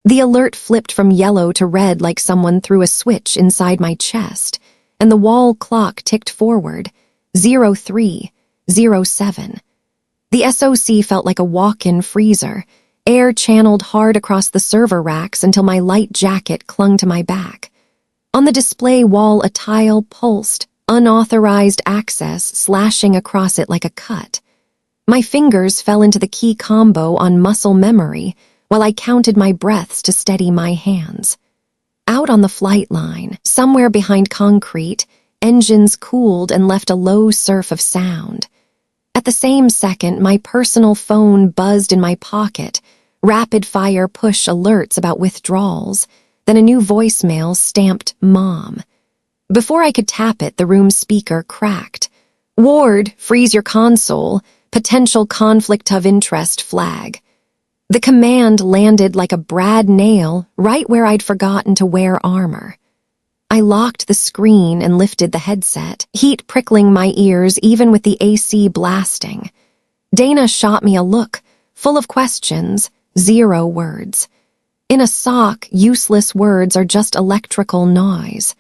The alert flipped from yellow to red like someone threw a switch inside my chest, and the wall clock ticked forward, 0307. The SOC felt like a walk-in freezer, air channeled hard across the server racks until my light jacket clung to my back. On the display wall, a tile pulsed, unauthorized access slashing across it like a cut. My fingers fell into the key combo on muscle memory while I counted my breaths to steady my hands. Out on the flight line, somewhere behind concrete, engines cooled and left a low surf of sound. At the same second, my personal phone buzzed in my pocket, rapid-fire push alerts about withdrawals, then a new voicemail stamped Mom. Before I could tap it, the room speaker cracked. Ward, freeze your console, potential conflict of interest flag. The command landed like a brad nail right where I'd forgotten to wear armor. I locked the screen and lifted the headset, heat prickling my ears even with the AC blasting. Dana shot me a look, full of questions, 0 words. In a SOC, useless words are just electrical noise.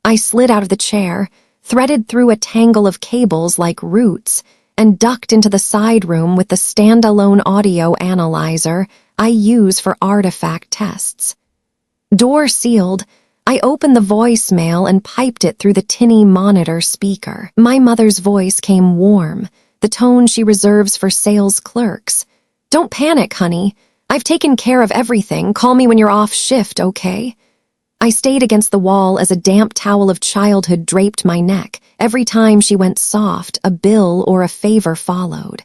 I slid out of the chair, threaded through a tangle of cables like roots, and ducked into the side room with the standalone audio analyzer I use for artifact tests. Door sealed, I opened the voicemail and piped it through the tinny monitor speaker. My mother's voice came warm, the tone she reserves for sales clerks. Don't panic, honey. I've taken care of everything. Call me when you're off shift, okay? I stayed against the wall as a damp towel of childhood draped my neck. Every time she went soft, a bill or a favor followed.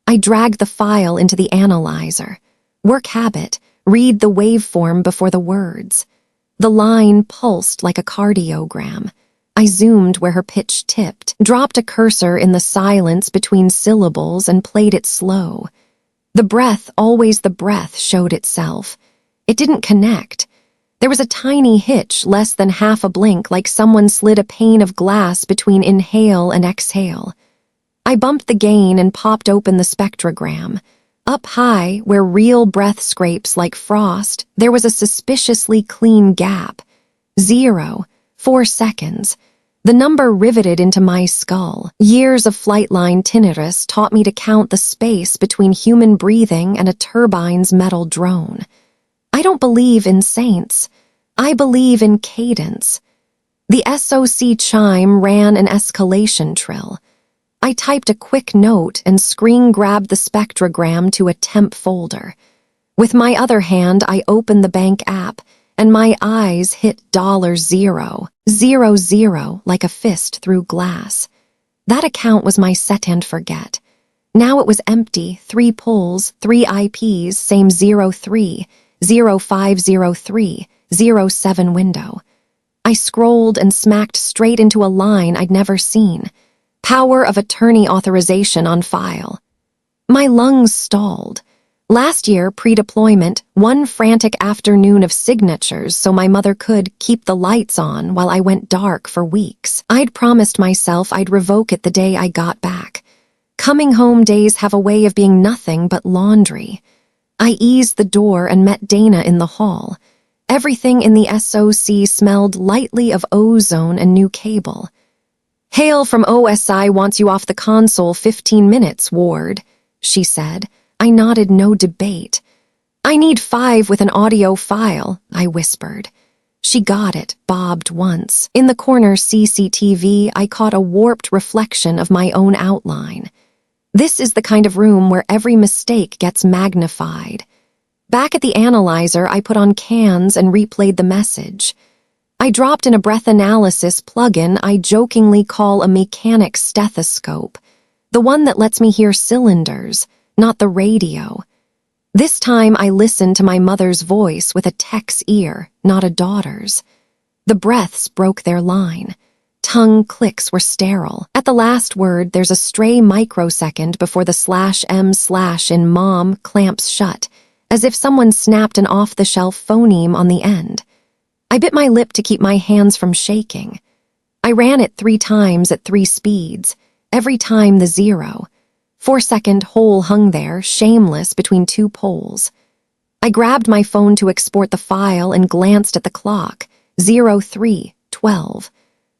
I dragged the file into the analyzer. Work habit, read the waveform before the words. The line pulsed like a cardiogram. I zoomed where her pitch tipped, dropped a cursor in the silence between syllables and played it slow. The breath, always the breath, showed itself. It didn't connect. There was a tiny hitch, less than half a blink, like someone slid a pane of glass between inhale and exhale. I bumped the gain and popped open the spectrogram. Up high, where real breath scrapes like frost, there was a suspiciously clean gap. 0, 4 seconds. The number riveted into my skull. Years of flightline tinnitus taught me to count the space between human breathing and a turbine's metal drone. I don't believe in saints. I believe in cadence. The SOC chime ran an escalation trill. I typed a quick note and screen-grabbed the spectrogram to a temp folder. With my other hand, I opened the bank app, and my eyes hit $0, like a fist through glass. That account was my set and forget. Now it was empty, 3 pulls, 3 IPs, same 03, 0503, 07 window. I scrolled and smacked straight into a line I'd never seen. Power of attorney authorization on file. My lungs stalled. Last year, pre-deployment, one frantic afternoon of signatures so my mother could keep the lights on while I went dark for weeks. I'd promised myself I'd revoke it the day I got back. Coming home days have a way of being nothing but laundry. I eased the door and met Dana in the hall. Everything in the SOC smelled lightly of ozone and new cable. Hail from OSI wants you off the console 15 minutes, Ward, she said. I nodded, no debate. I need 5 with an audio file, I whispered. She got it, bobbed once. In the corner CCTV, I caught a warped reflection of my own outline. This is the kind of room where every mistake gets magnified. Back at the analyzer, I put on cans and replayed the message. I dropped in a breath analysis plugin I jokingly call a mechanic stethoscope, the one that lets me hear cylinders, not the radio. This time I listened to my mother's voice with a tech's ear, not a daughter's. The breaths broke their line. Tongue clicks were sterile. At the last word, there's a stray microsecond before the /m/ in mom clamps shut, as if someone snapped an off-the-shelf phoneme on the end. I bit my lip to keep my hands from shaking. I ran it 3 times at 3 speeds, every time the 0. 4-second hole hung there, shameless between 2 poles. I grabbed my phone to export the file and glanced at the clock. 03:12.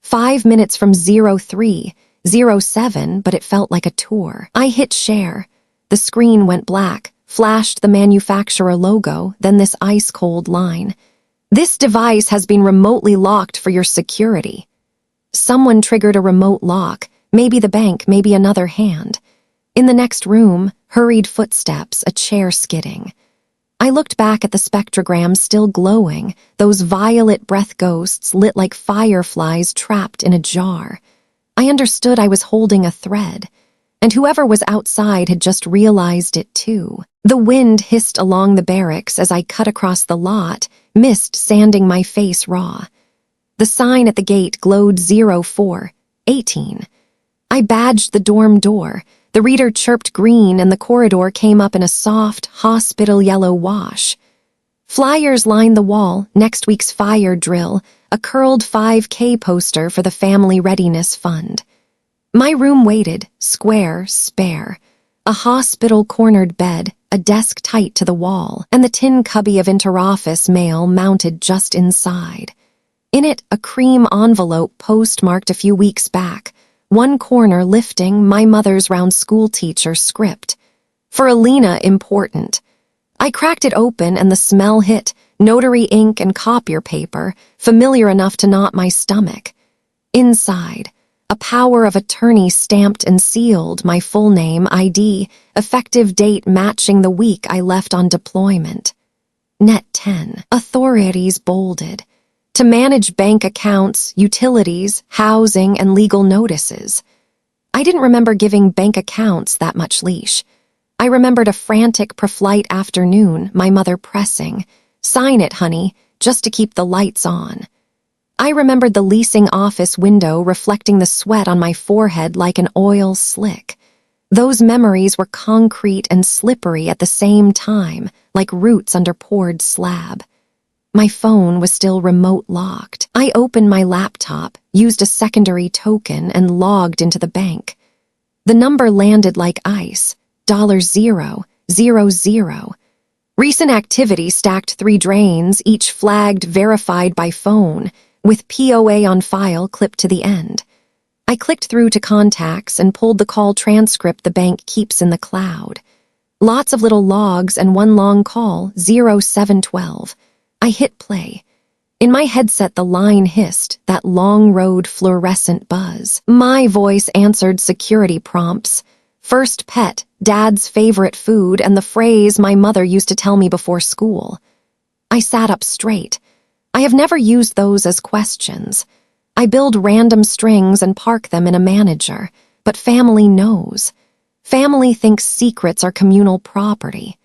5 minutes from 03:07, but it felt like a tour. I hit share. The screen went black, flashed the manufacturer logo, then this ice-cold line. This device has been remotely locked for your security. Someone triggered a remote lock, maybe the bank, maybe another hand. In the next room, hurried footsteps, a chair skidding. I looked back at the spectrogram still glowing, those violet breath ghosts lit like fireflies trapped in a jar. I understood I was holding a thread, and whoever was outside had just realized it too. The wind hissed along the barracks as I cut across the lot, mist sanding my face raw. The sign at the gate glowed 04:18. I badged the dorm door. The reader chirped green and the corridor came up in a soft, hospital yellow wash. Flyers lined the wall, next week's fire drill, a curled 5K poster for the Family Readiness Fund. My room waited, square, spare. A hospital-cornered bed, a desk tight to the wall, and the tin cubby of interoffice mail mounted just inside. In it, a cream envelope postmarked a few weeks back, one corner lifting my mother's round schoolteacher script. For Alina, important. I cracked it open and the smell hit, notary ink and copier paper, familiar enough to knot my stomach. Inside, a power of attorney stamped and sealed, my full name, ID, effective date matching the week I left on deployment. Net 10. Authorities bolded. To manage bank accounts, utilities, housing, and legal notices. I didn't remember giving bank accounts that much leash. I remembered a frantic pre-flight afternoon, my mother pressing, "Sign it, honey, just to keep the lights on." I remembered the leasing office window reflecting the sweat on my forehead like an oil slick. Those memories were concrete and slippery at the same time, like roots under poured slab. My phone was still remote locked. I opened my laptop, used a secondary token, and logged into the bank. The number landed like ice, $000. Recent activity stacked 3 drains, each flagged verified by phone, with POA on file clipped to the end. I clicked through to contacts and pulled the call transcript the bank keeps in the cloud. Lots of little logs and one long call, 0712. I hit play. In my headset the line hissed, that long road fluorescent buzz. My voice answered security prompts. First pet, dad's favorite food, and the phrase my mother used to tell me before school. I sat up straight. I have never used those as questions. I build random strings and park them in a manager, but family knows. Family thinks secrets are communal property.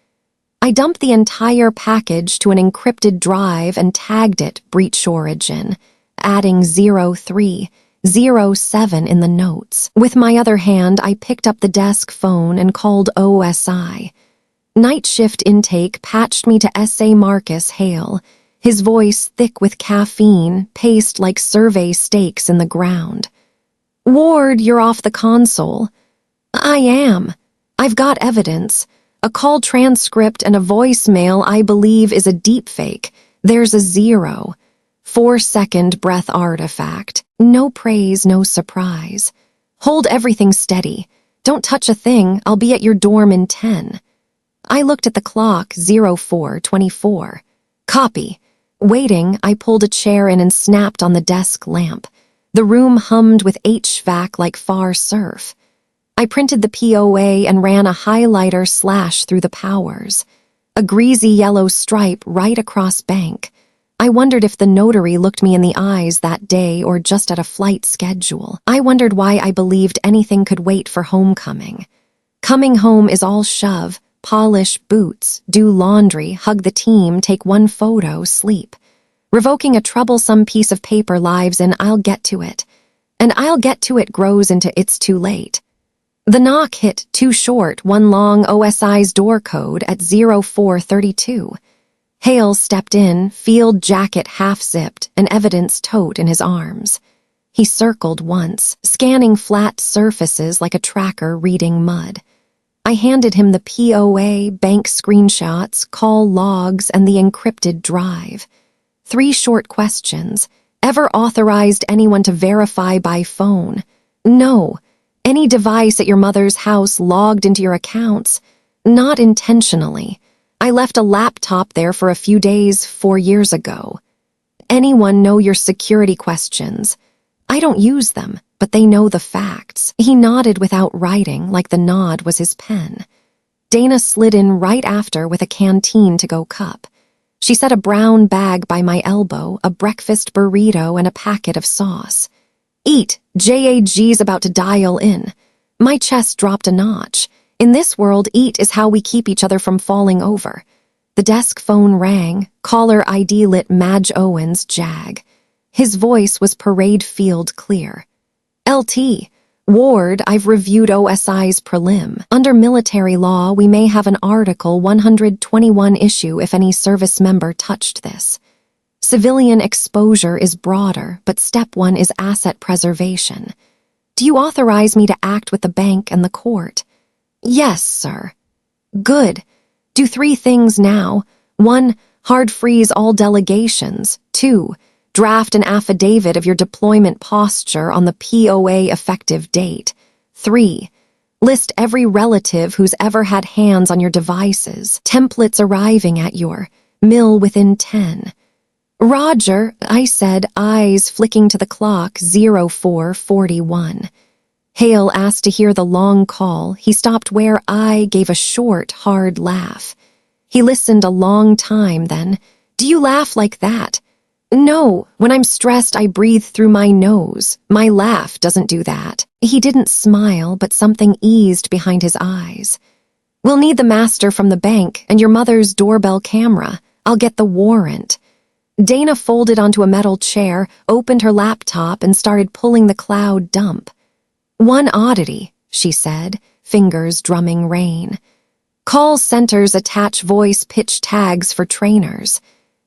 I dumped the entire package to an encrypted drive and tagged it breach origin, adding 03:07 in the notes. With my other hand, I picked up the desk phone and called OSI. Night shift intake patched me to S.A. Marcus Hale, his voice thick with caffeine, paced like survey stakes in the ground. "Ward, you're off the console." "I am. I've got evidence. A call transcript and a voicemail I believe is a deepfake. There's a 4-second breath artifact. No praise, no surprise. Hold everything steady. Don't touch a thing, I'll be at your dorm in 10. I looked at the clock, 04:24. Copy. Waiting, I pulled a chair in and snapped on the desk lamp. The room hummed with HVAC like far surf. I printed the POA and ran a highlighter slash through the powers. A greasy yellow stripe right across bank. I wondered if the notary looked me in the eyes that day or just at a flight schedule. I wondered why I believed anything could wait for homecoming. Coming home is all shove, polish boots, do laundry, hug the team, take one photo, sleep. Revoking a troublesome piece of paper lives in "I'll get to it." And "I'll get to it" grows into "it's too late." The knock hit, too short, one long OSI's door code at 04:32. Hale stepped in, field jacket half-zipped, an evidence tote in his arms. He circled once, scanning flat surfaces like a tracker reading mud. I handed him the POA, bank screenshots, call logs, and the encrypted drive. 3 short questions. Ever authorized anyone to verify by phone? No. Any device at your mother's house logged into your accounts? Not intentionally. I left a laptop there for a few days 4 years ago. Anyone know your security questions? I don't use them, but they know the facts. He nodded without writing, like the nod was his pen. Dana slid in right after with a canteen-to-go cup. She set a brown bag by my elbow, a breakfast burrito, and a packet of sauce. Eat, JAG's about to dial in. My chest dropped a notch. In this world, eat is how we keep each other from falling over. The desk phone rang, caller ID lit Madge Owens, JAG. His voice was parade field clear. LT, Ward, I've reviewed OSI's prelim. Under military law, we may have an Article 121 issue if any service member touched this. Civilian exposure is broader, but step 1 is asset preservation. Do you authorize me to act with the bank and the court? Yes, sir. Good. Do 3 things now. 1, hard freeze all delegations. 2, draft an affidavit of your deployment posture on the POA effective date. 3, list every relative who's ever had hands on your devices. Templates arriving at your mill within 10. Roger, I said, eyes flicking to the clock, 0441. Hale asked to hear the long call. He stopped where I gave a short, hard laugh. He listened a long time then. Do you laugh like that? No, when I'm stressed, I breathe through my nose. My laugh doesn't do that. He didn't smile, but something eased behind his eyes. We'll need the master from the bank and your mother's doorbell camera. I'll get the warrant. Dana folded onto a metal chair, opened her laptop, and started pulling the cloud dump. One oddity, she said, fingers drumming rain. Call centers attach voice pitch tags for trainers.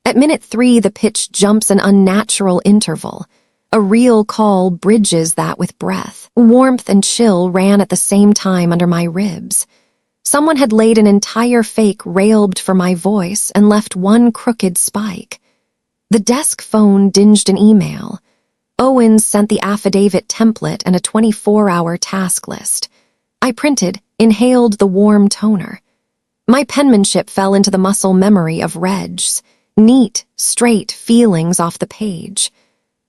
At minute 3, the pitch jumps an unnatural interval. A real call bridges that with breath. Warmth and chill ran at the same time under my ribs. Someone had laid an entire fake railed for my voice and left one crooked spike. The desk phone dinged an email. Owens sent the affidavit template and a 24-hour task list. I printed, inhaled the warm toner. My penmanship fell into the muscle memory of Reg's. Neat, straight feelings off the page.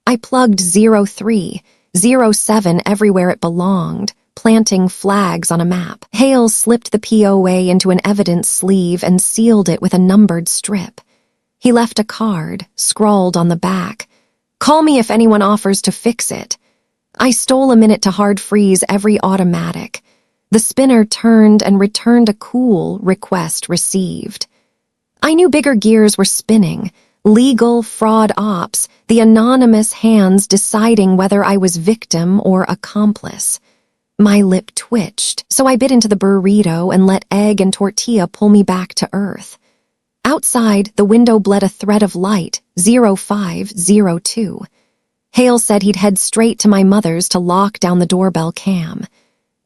I plugged 03, 07 everywhere it belonged, planting flags on a map. Hale slipped the POA into an evidence sleeve and sealed it with a numbered strip. He left a card, scrawled on the back. Call me if anyone offers to fix it. I stole a minute to hard freeze every automatic. The spinner turned and returned a cool request received. I knew bigger gears were spinning. Legal fraud ops, the anonymous hands deciding whether I was victim or accomplice. My lip twitched, so I bit into the burrito and let egg and tortilla pull me back to earth. Outside, the window bled a thread of light, 0502. Hale said he'd head straight to my mother's to lock down the doorbell cam.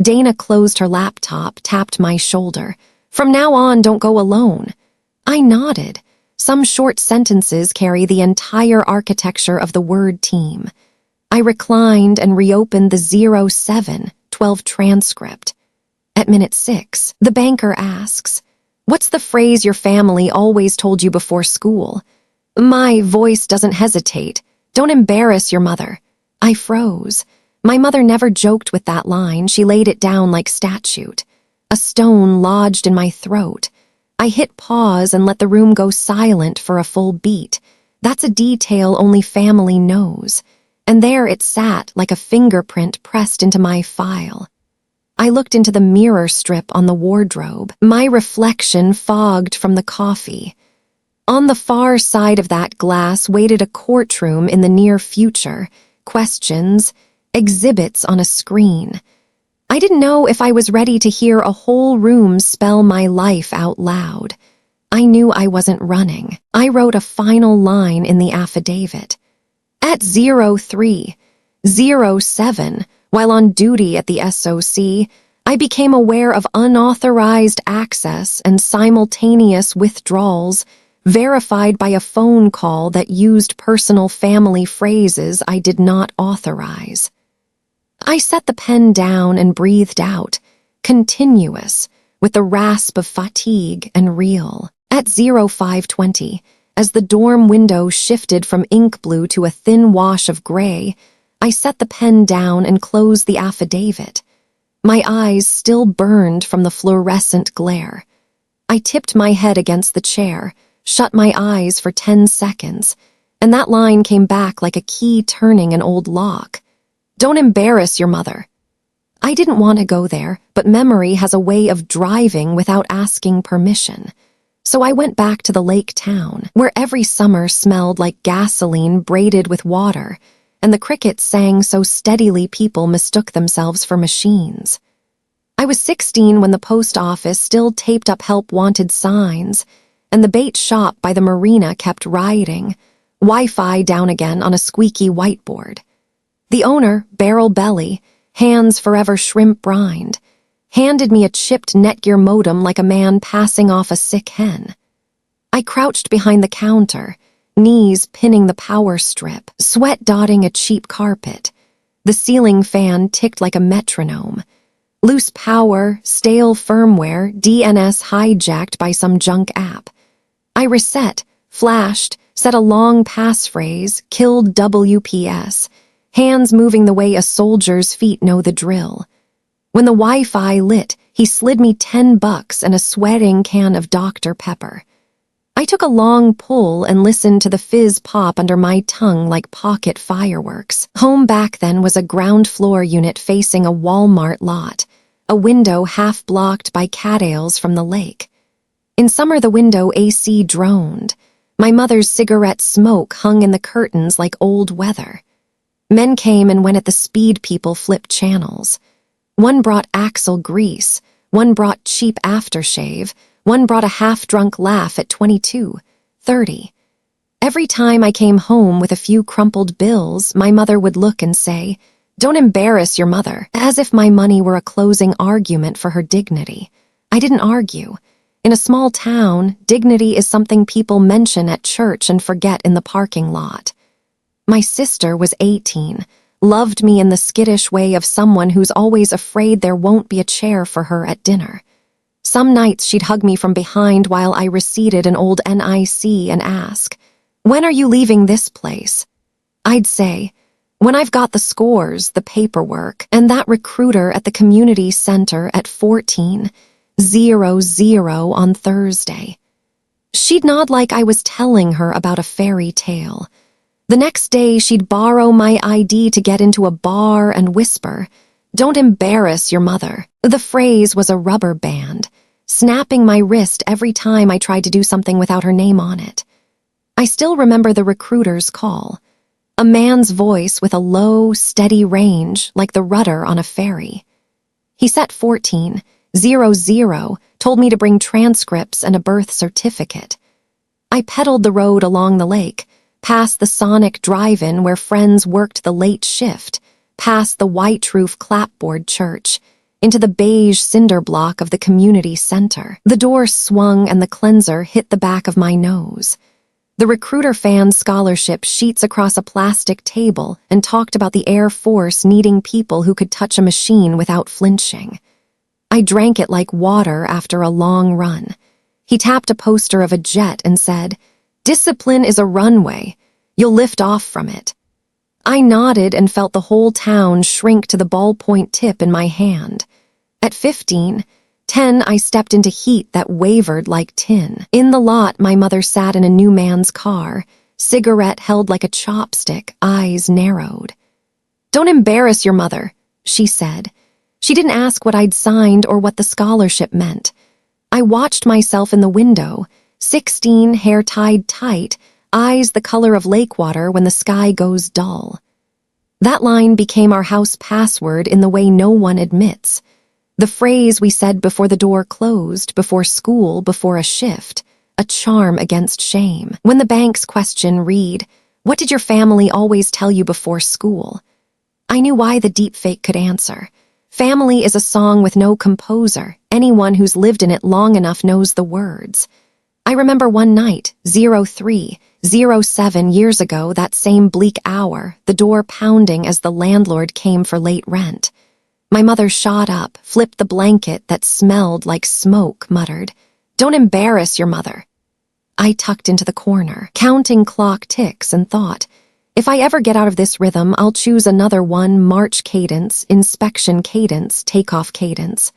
Dana closed her laptop, tapped my shoulder. From now on, don't go alone. I nodded. Some short sentences carry the entire architecture of the word team. I reclined and reopened the 0712 transcript. At minute 6, the banker asks, "What's the phrase your family always told you before school?" My voice doesn't hesitate. "Don't embarrass your mother." I froze. My mother never joked with that line. She laid it down like statute. A stone lodged in my throat. I hit pause and let the room go silent for a full beat. That's a detail only family knows. And there it sat like a fingerprint pressed into my file. I looked into the mirror strip on the wardrobe, my reflection fogged from the coffee. On the far side of that glass waited a courtroom in the near future, questions, exhibits on a screen. I didn't know if I was ready to hear a whole room spell my life out loud. I knew I wasn't running. I wrote a final line in the affidavit. At 0307, while on duty at the SOC, I became aware of unauthorized access and simultaneous withdrawals, verified by a phone call that used personal family phrases I did not authorize. I set the pen down and breathed out, continuous, with the rasp of fatigue and real. At 0520, as the dorm window shifted from ink blue to a thin wash of gray, I set the pen down and closed the affidavit. My eyes still burned from the fluorescent glare. I tipped my head against the chair, shut my eyes for 10 seconds, and that line came back like a key turning an old lock. Don't embarrass your mother. I didn't want to go there, but memory has a way of driving without asking permission. So I went back to the lake town, where every summer smelled like gasoline braided with water, and the crickets sang so steadily people mistook themselves for machines. I was 16 when the post office still taped up help wanted signs, and the bait shop by the marina kept rioting, Wi-Fi down again on a squeaky whiteboard. The owner, Barrel Belly, hands forever shrimp brined, handed me a chipped Netgear modem like a man passing off a sick hen. I crouched behind the counter, knees pinning the power strip, sweat dotting a cheap carpet. The ceiling fan ticked like a metronome. Loose power, stale firmware, DNS hijacked by some junk app. I reset, flashed, said a long passphrase, killed WPS, hands moving the way a soldier's feet know the drill. When the Wi-Fi lit, he slid me $10 and a sweating can of Dr. Pepper. I took a long pull and listened to the fizz pop under my tongue like pocket fireworks. Home back then was a ground floor unit facing a Walmart lot, a window half blocked by cattails from the lake. In summer the window AC droned. My mother's cigarette smoke hung in the curtains like old weather. Men came and went at the speed people flipped channels. One brought axle grease, one brought cheap aftershave, one brought a half-drunk laugh at 22, 30. Every time I came home with a few crumpled bills, my mother would look and say, "Don't embarrass your mother," as if my money were a closing argument for her dignity. I didn't argue. In a small town, dignity is something people mention at church and forget in the parking lot. My sister was 18, loved me in the skittish way of someone who's always afraid there won't be a chair for her at dinner. Some nights she'd hug me from behind while I recited an old NIC and ask, "When are you leaving this place?" I'd say, "When I've got the scores, the paperwork, and that recruiter at the community center at 14:00 on Thursday." She'd nod like I was telling her about a fairy tale. The next day, she'd borrow my ID to get into a bar and whisper, "Don't embarrass your mother." The phrase was a rubber band, snapping my wrist every time I tried to do something without her name on it. I still remember the recruiter's call, a man's voice with a low, steady range like the rudder on a ferry. He set 14:00, told me to bring transcripts and a birth certificate. I pedaled the road along the lake, past the Sonic drive-in where friends worked the late shift, past the white-roof clapboard church, into the beige cinder block of the community center. The door swung and the cleanser hit the back of my nose. The recruiter fanned scholarship sheets across a plastic table and talked about the Air Force needing people who could touch a machine without flinching. I drank it like water after a long run. He tapped a poster of a jet and said, "Discipline is a runway. You'll lift off from it." I nodded and felt the whole town shrink to the ballpoint tip in my hand. At 15:10, I stepped into heat that wavered like tin. In the lot, my mother sat in a new man's car, cigarette held like a chopstick, eyes narrowed. "Don't embarrass your mother," she said. She didn't ask what I'd signed or what the scholarship meant. I watched myself in the window, 16, hair tied tight, eyes the color of lake water when the sky goes dull. That line became our house password in the way no one admits. The phrase we said before the door closed, before school, before a shift, a charm against shame. When the bank's question read, "What did your family always tell you before school?" I knew why the deepfake could answer. Family is a song with no composer. Anyone who's lived in it long enough knows the words. I remember one night, 0307 years ago, that same bleak hour, the door pounding as the landlord came for late rent. My mother shot up, flipped the blanket that smelled like smoke, muttered, "Don't embarrass your mother." I tucked into the corner, counting clock ticks, and thought, if I ever get out of this rhythm, I'll choose another one: march cadence, inspection cadence, takeoff cadence.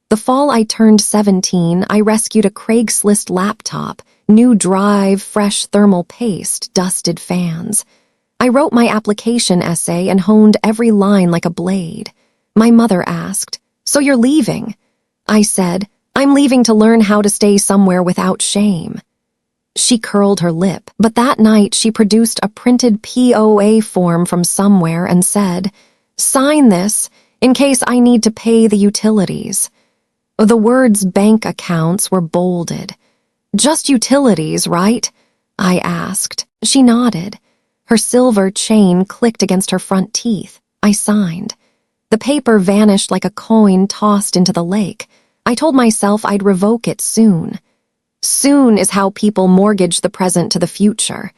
The fall I turned 17, I rescued a Craigslist laptop, new drive, fresh thermal paste, dusted fans. I wrote my application essay and honed every line like a blade. My mother asked, "So you're leaving?" I said, "I'm leaving to learn how to stay somewhere without shame." She curled her lip, but that night she produced a printed POA form from somewhere and said, "Sign this in case I need to pay the utilities." The words bank accounts were bolded. "Just utilities, right?" I asked. She nodded. Her silver chain clicked against her front teeth. I signed. The paper vanished like a coin tossed into the lake. I told myself I'd revoke it soon. Soon is how people mortgage the present to the future.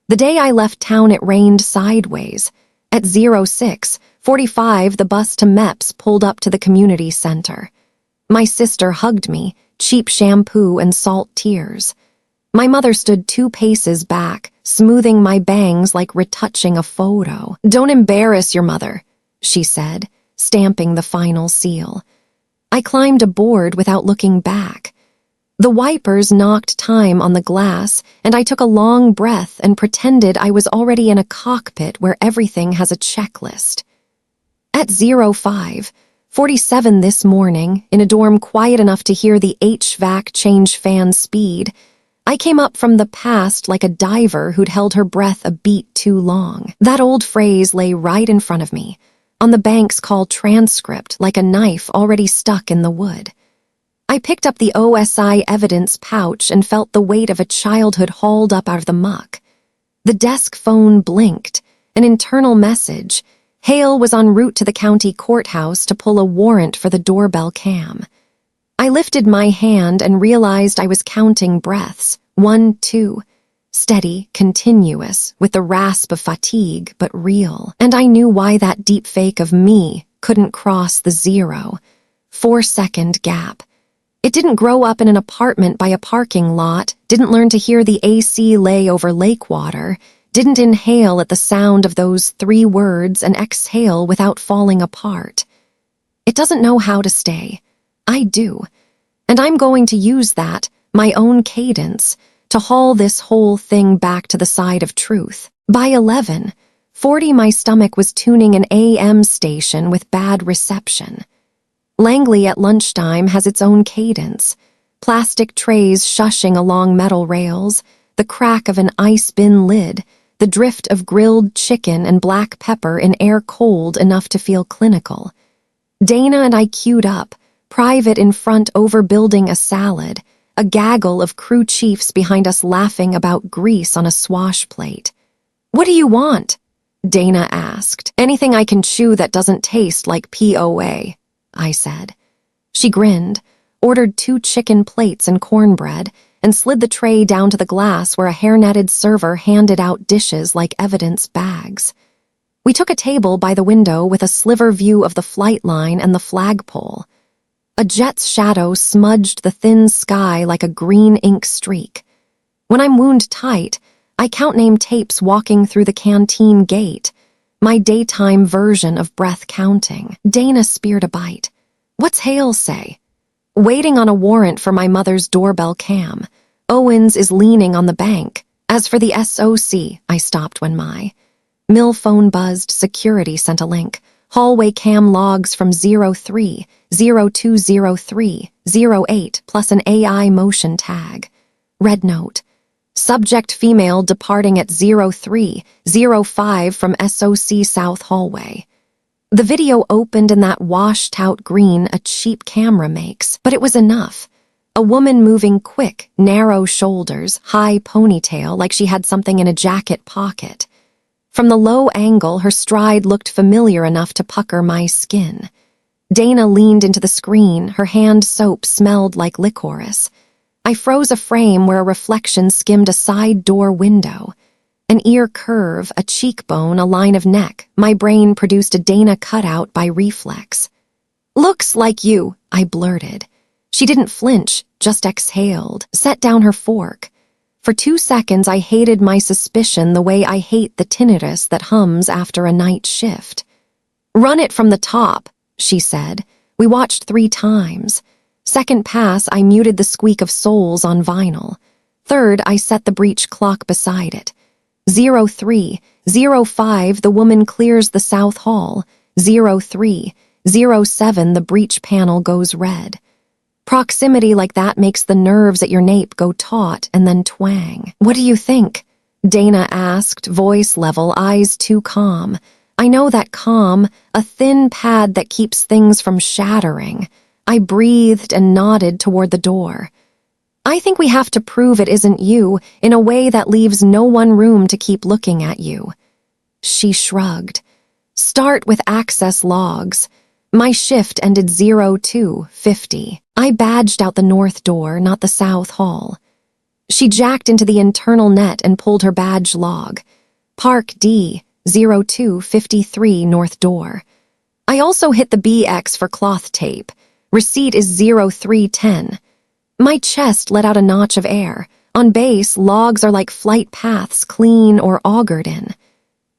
The day I left town, it rained sideways. At 06:45, the bus to MEPS pulled up to the community center. My sister hugged me, cheap shampoo and salt tears. My mother stood 2 paces back, smoothing my bangs like retouching a photo. "Don't embarrass your mother," she said, stamping the final seal. I climbed aboard without looking back. The wipers knocked time on the glass, and I took a long breath and pretended I was already in a cockpit where everything has a checklist. At 05:47 this morning, in a dorm quiet enough to hear the HVAC change fan speed, I came up from the past like a diver who'd held her breath a beat too long. That old phrase lay right in front of me, on the bank's call transcript, like a knife already stuck in the wood. I picked up the OSI evidence pouch and felt the weight of a childhood hauled up out of the muck. The desk phone blinked, an internal message. Hale was en route to the county courthouse to pull a warrant for the doorbell cam. I lifted my hand and realized I was counting breaths. 1, 2. Steady, continuous, with the rasp of fatigue, but real. And I knew why that deepfake of me couldn't cross the 0. 4-second gap. It didn't grow up in an apartment by a parking lot, didn't learn to hear the AC lay over lake water, didn't inhale at the sound of those 3 words and exhale without falling apart. It doesn't know how to stay. I do. And I'm going to use that, my own cadence, to haul this whole thing back to the side of truth. By 11:40, my stomach was tuning an AM station with bad reception. Langley at lunchtime has its own cadence. Plastic trays shushing along metal rails, the crack of an ice bin lid, the drift of grilled chicken and black pepper in air cold enough to feel clinical. Dana and I queued up, private in front overbuilding a salad, a gaggle of crew chiefs behind us laughing about grease on a swash plate. "What do you want?" Dana asked. "Anything I can chew that doesn't taste like POA. I said. She grinned, ordered 2 chicken plates and cornbread, and slid the tray down to the glass where a hair-netted server handed out dishes like evidence bags. We took a table by the window with a sliver view of the flight line and the flagpole. A jet's shadow smudged the thin sky like a green ink streak. When I'm wound tight, I count name tapes walking through the canteen gate, my daytime version of breath counting. Dana speared a bite. "What's Hale say?" "Waiting on a warrant for my mother's doorbell cam. Owens is leaning on the bank. As for the SOC," I stopped when my mill phone buzzed. Security sent a link. "Hallway cam logs from 03:02:03:08 plus an AI motion tag." Red note. "Subject female departing at 03:05 from SOC South Hallway." The video opened in that washed-out green a cheap camera makes, but it was enough. A woman moving quick, narrow shoulders, high ponytail like she had something in a jacket pocket. From the low angle, her stride looked familiar enough to pucker my skin. Dana leaned into the screen, her hand soap smelled like licorice. I froze a frame where a reflection skimmed a side door window. An ear curve, a cheekbone, a line of neck. My brain produced a Dana cutout by reflex. "Looks like you," I blurted. She didn't flinch, just exhaled, set down her fork. For 2 seconds, I hated my suspicion the way I hate the tinnitus that hums after a night shift. "Run it from the top," she said. We watched 3 times. Second pass, I muted the squeak of soles on vinyl. Third, I set the breech clock beside it. 03, 05, the woman clears the south hall. 03, 07, the breech panel goes red. Proximity like that makes the nerves at your nape go taut and then twang. "What do you think?" Dana asked, voice level, eyes too calm. I know that calm, a thin pad that keeps things from shattering. I breathed and nodded toward the door. "I think we have to prove it isn't you in a way that leaves no one room to keep looking at you." She shrugged. "Start with access logs." My shift ended 02:50. I badged out the north door, not the south hall. She jacked into the internal net and pulled her badge log. Park D, 02:53 north door. I also hit the BX for cloth tape. Receipt is 03:10. My chest let out a notch of air. On base, logs are like flight paths, clean or augured in.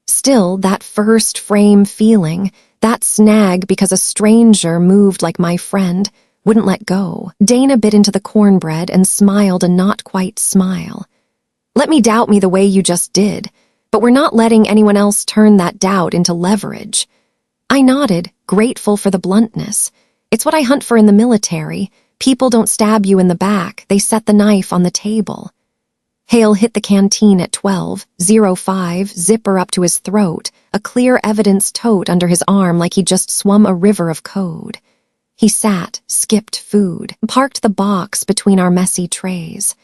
Still, that first frame feeling, that snag because a stranger moved like my friend, wouldn't let go. Dana bit into the cornbread and smiled a not-quite smile. "Let me doubt me the way you just did, but we're not letting anyone else turn that doubt into leverage." I nodded, grateful for the bluntness. It's what I hunt for in the military. People don't stab you in the back, they set the knife on the table. Hale hit the canteen at 12:05, zipper up to his throat, a clear evidence tote under his arm like he just swum a river of code. He sat, skipped food, parked the box between our messy trays.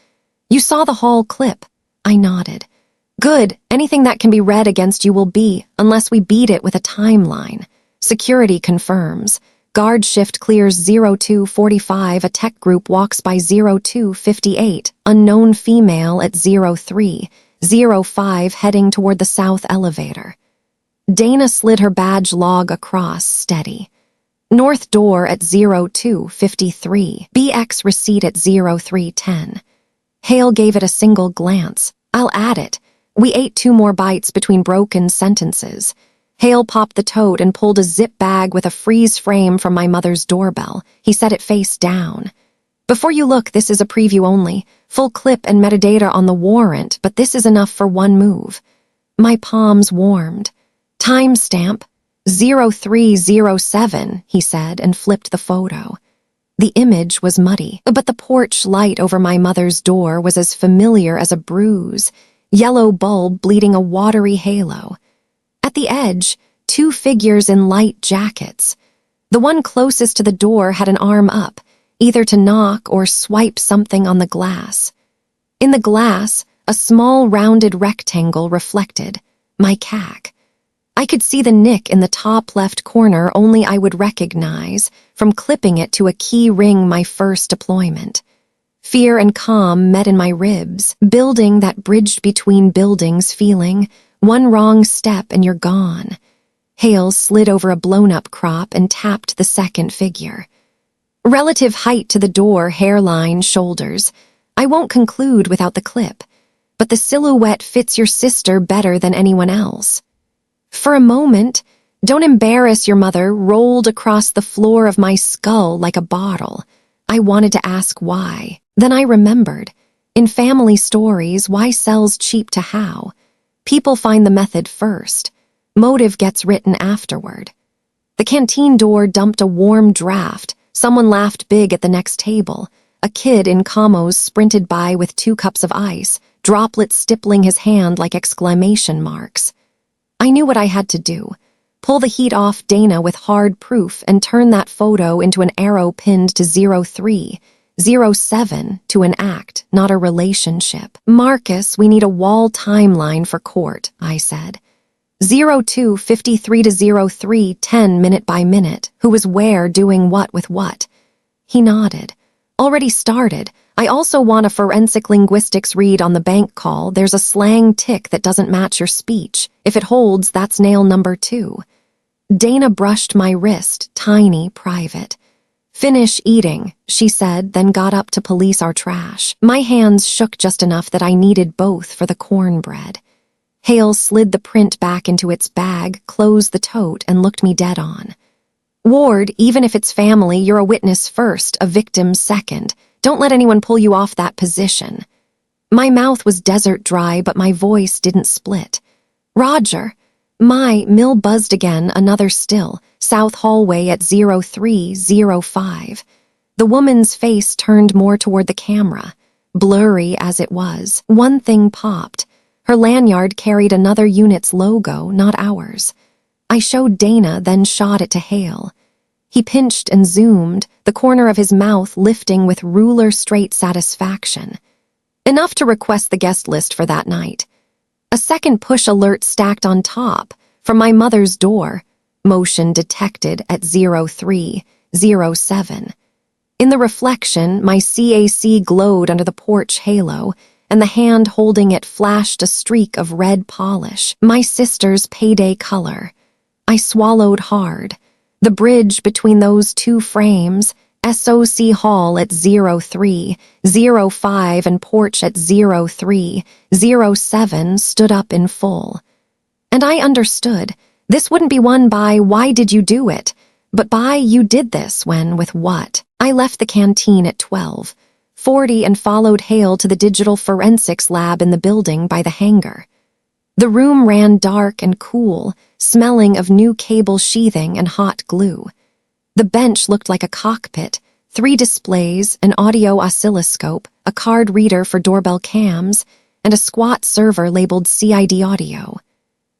"You saw the hall clip." I nodded. "Good, anything that can be read against you will be, unless we beat it with a timeline. Security confirms. Guard shift clears 02:45, a tech group walks by 02:58, unknown female at 03:05 heading toward the south elevator." Dana slid her badge log across, steady. "North door at 02:53, BX receipt at 03:10. Hale gave it a single glance. "I'll add it." We ate 2 more bites between broken sentences. Hale popped the tote and pulled a zip bag with a freeze frame from my mother's doorbell. He set it face down. "Before you look, this is a preview only. Full clip and metadata on the warrant, but this is enough for one move." My palms warmed. "Timestamp, 03:07, he said and flipped the photo. The image was muddy, but the porch light over my mother's door was as familiar as a bruise, yellow bulb bleeding a watery halo. At the edge, 2 figures in light jackets. The one closest to the door had an arm up, either to knock or swipe something on the glass. In the glass, a small rounded rectangle reflected, my CAC. I could see the nick in the top left corner only I would recognize from clipping it to a key ring my first deployment. Fear and calm met in my ribs, building that bridged between buildings feeling, one wrong step and you're gone. Hale slid over a blown-up crop and tapped the second figure. Relative height to the door, hairline, shoulders. I won't conclude without the clip, but the silhouette fits your sister better than anyone else. For a moment, "Don't embarrass your mother," rolled across the floor of my skull like a bottle. I wanted to ask why. Then I remembered. In family stories, why sells cheap to how? People find the method first. Motive gets written afterward. The canteen door dumped a warm draft. Someone laughed big at the next table. A kid in camos sprinted by with 2 cups of ice, droplets stippling his hand like exclamation marks. I knew what I had to do. Pull the heat off Dana with hard proof and turn that photo into an arrow pinned to 03:07 to an act, not a relationship. "Marcus, we need a wall timeline for court," I said. 02:53 to 03:10 minute by minute, who was where doing what with what. He nodded. Already started. I also want a forensic linguistics read on the bank call. There's a slang tick that doesn't match your speech. If it holds, that's nail number 2. Dana brushed my wrist, tiny, private. Finish eating, she said, then got up to police our trash. My hands shook just enough that I needed both for the cornbread. Hale slid the print back into its bag, closed the tote, and looked me dead on. Ward, even if it's family, you're a witness first, a victim second. Don't let anyone pull you off that position. My mouth was desert dry, but my voice didn't split. Roger. Mill buzzed again, another still, south hallway at 03:05. The woman's face turned more toward the camera. Blurry as it was, one thing popped. Her lanyard carried another unit's logo, not ours. I showed Dana, then shot it to Hale. He pinched and zoomed, the corner of his mouth lifting with ruler-straight satisfaction. Enough to request the guest list for that night. A second push alert stacked on top, from my mother's door. Motion detected at 03:07. In the reflection, my CAC glowed under the porch halo, and the hand holding it flashed a streak of red polish, my sister's payday color. I swallowed hard. The bridge between those two frames, SOC Hall at 03:05 and porch at 03:07, stood up in full. And I understood. This wouldn't be won by "why did you do it?" but by "you did this when, with what?" I left the canteen at 12:40 and followed Hale to the digital forensics lab in the building by the hangar. The room ran dark and cool, smelling of new cable sheathing and hot glue. The bench looked like a cockpit, 3 displays, an audio oscilloscope, a card reader for doorbell cams, and a squat server labeled CID audio.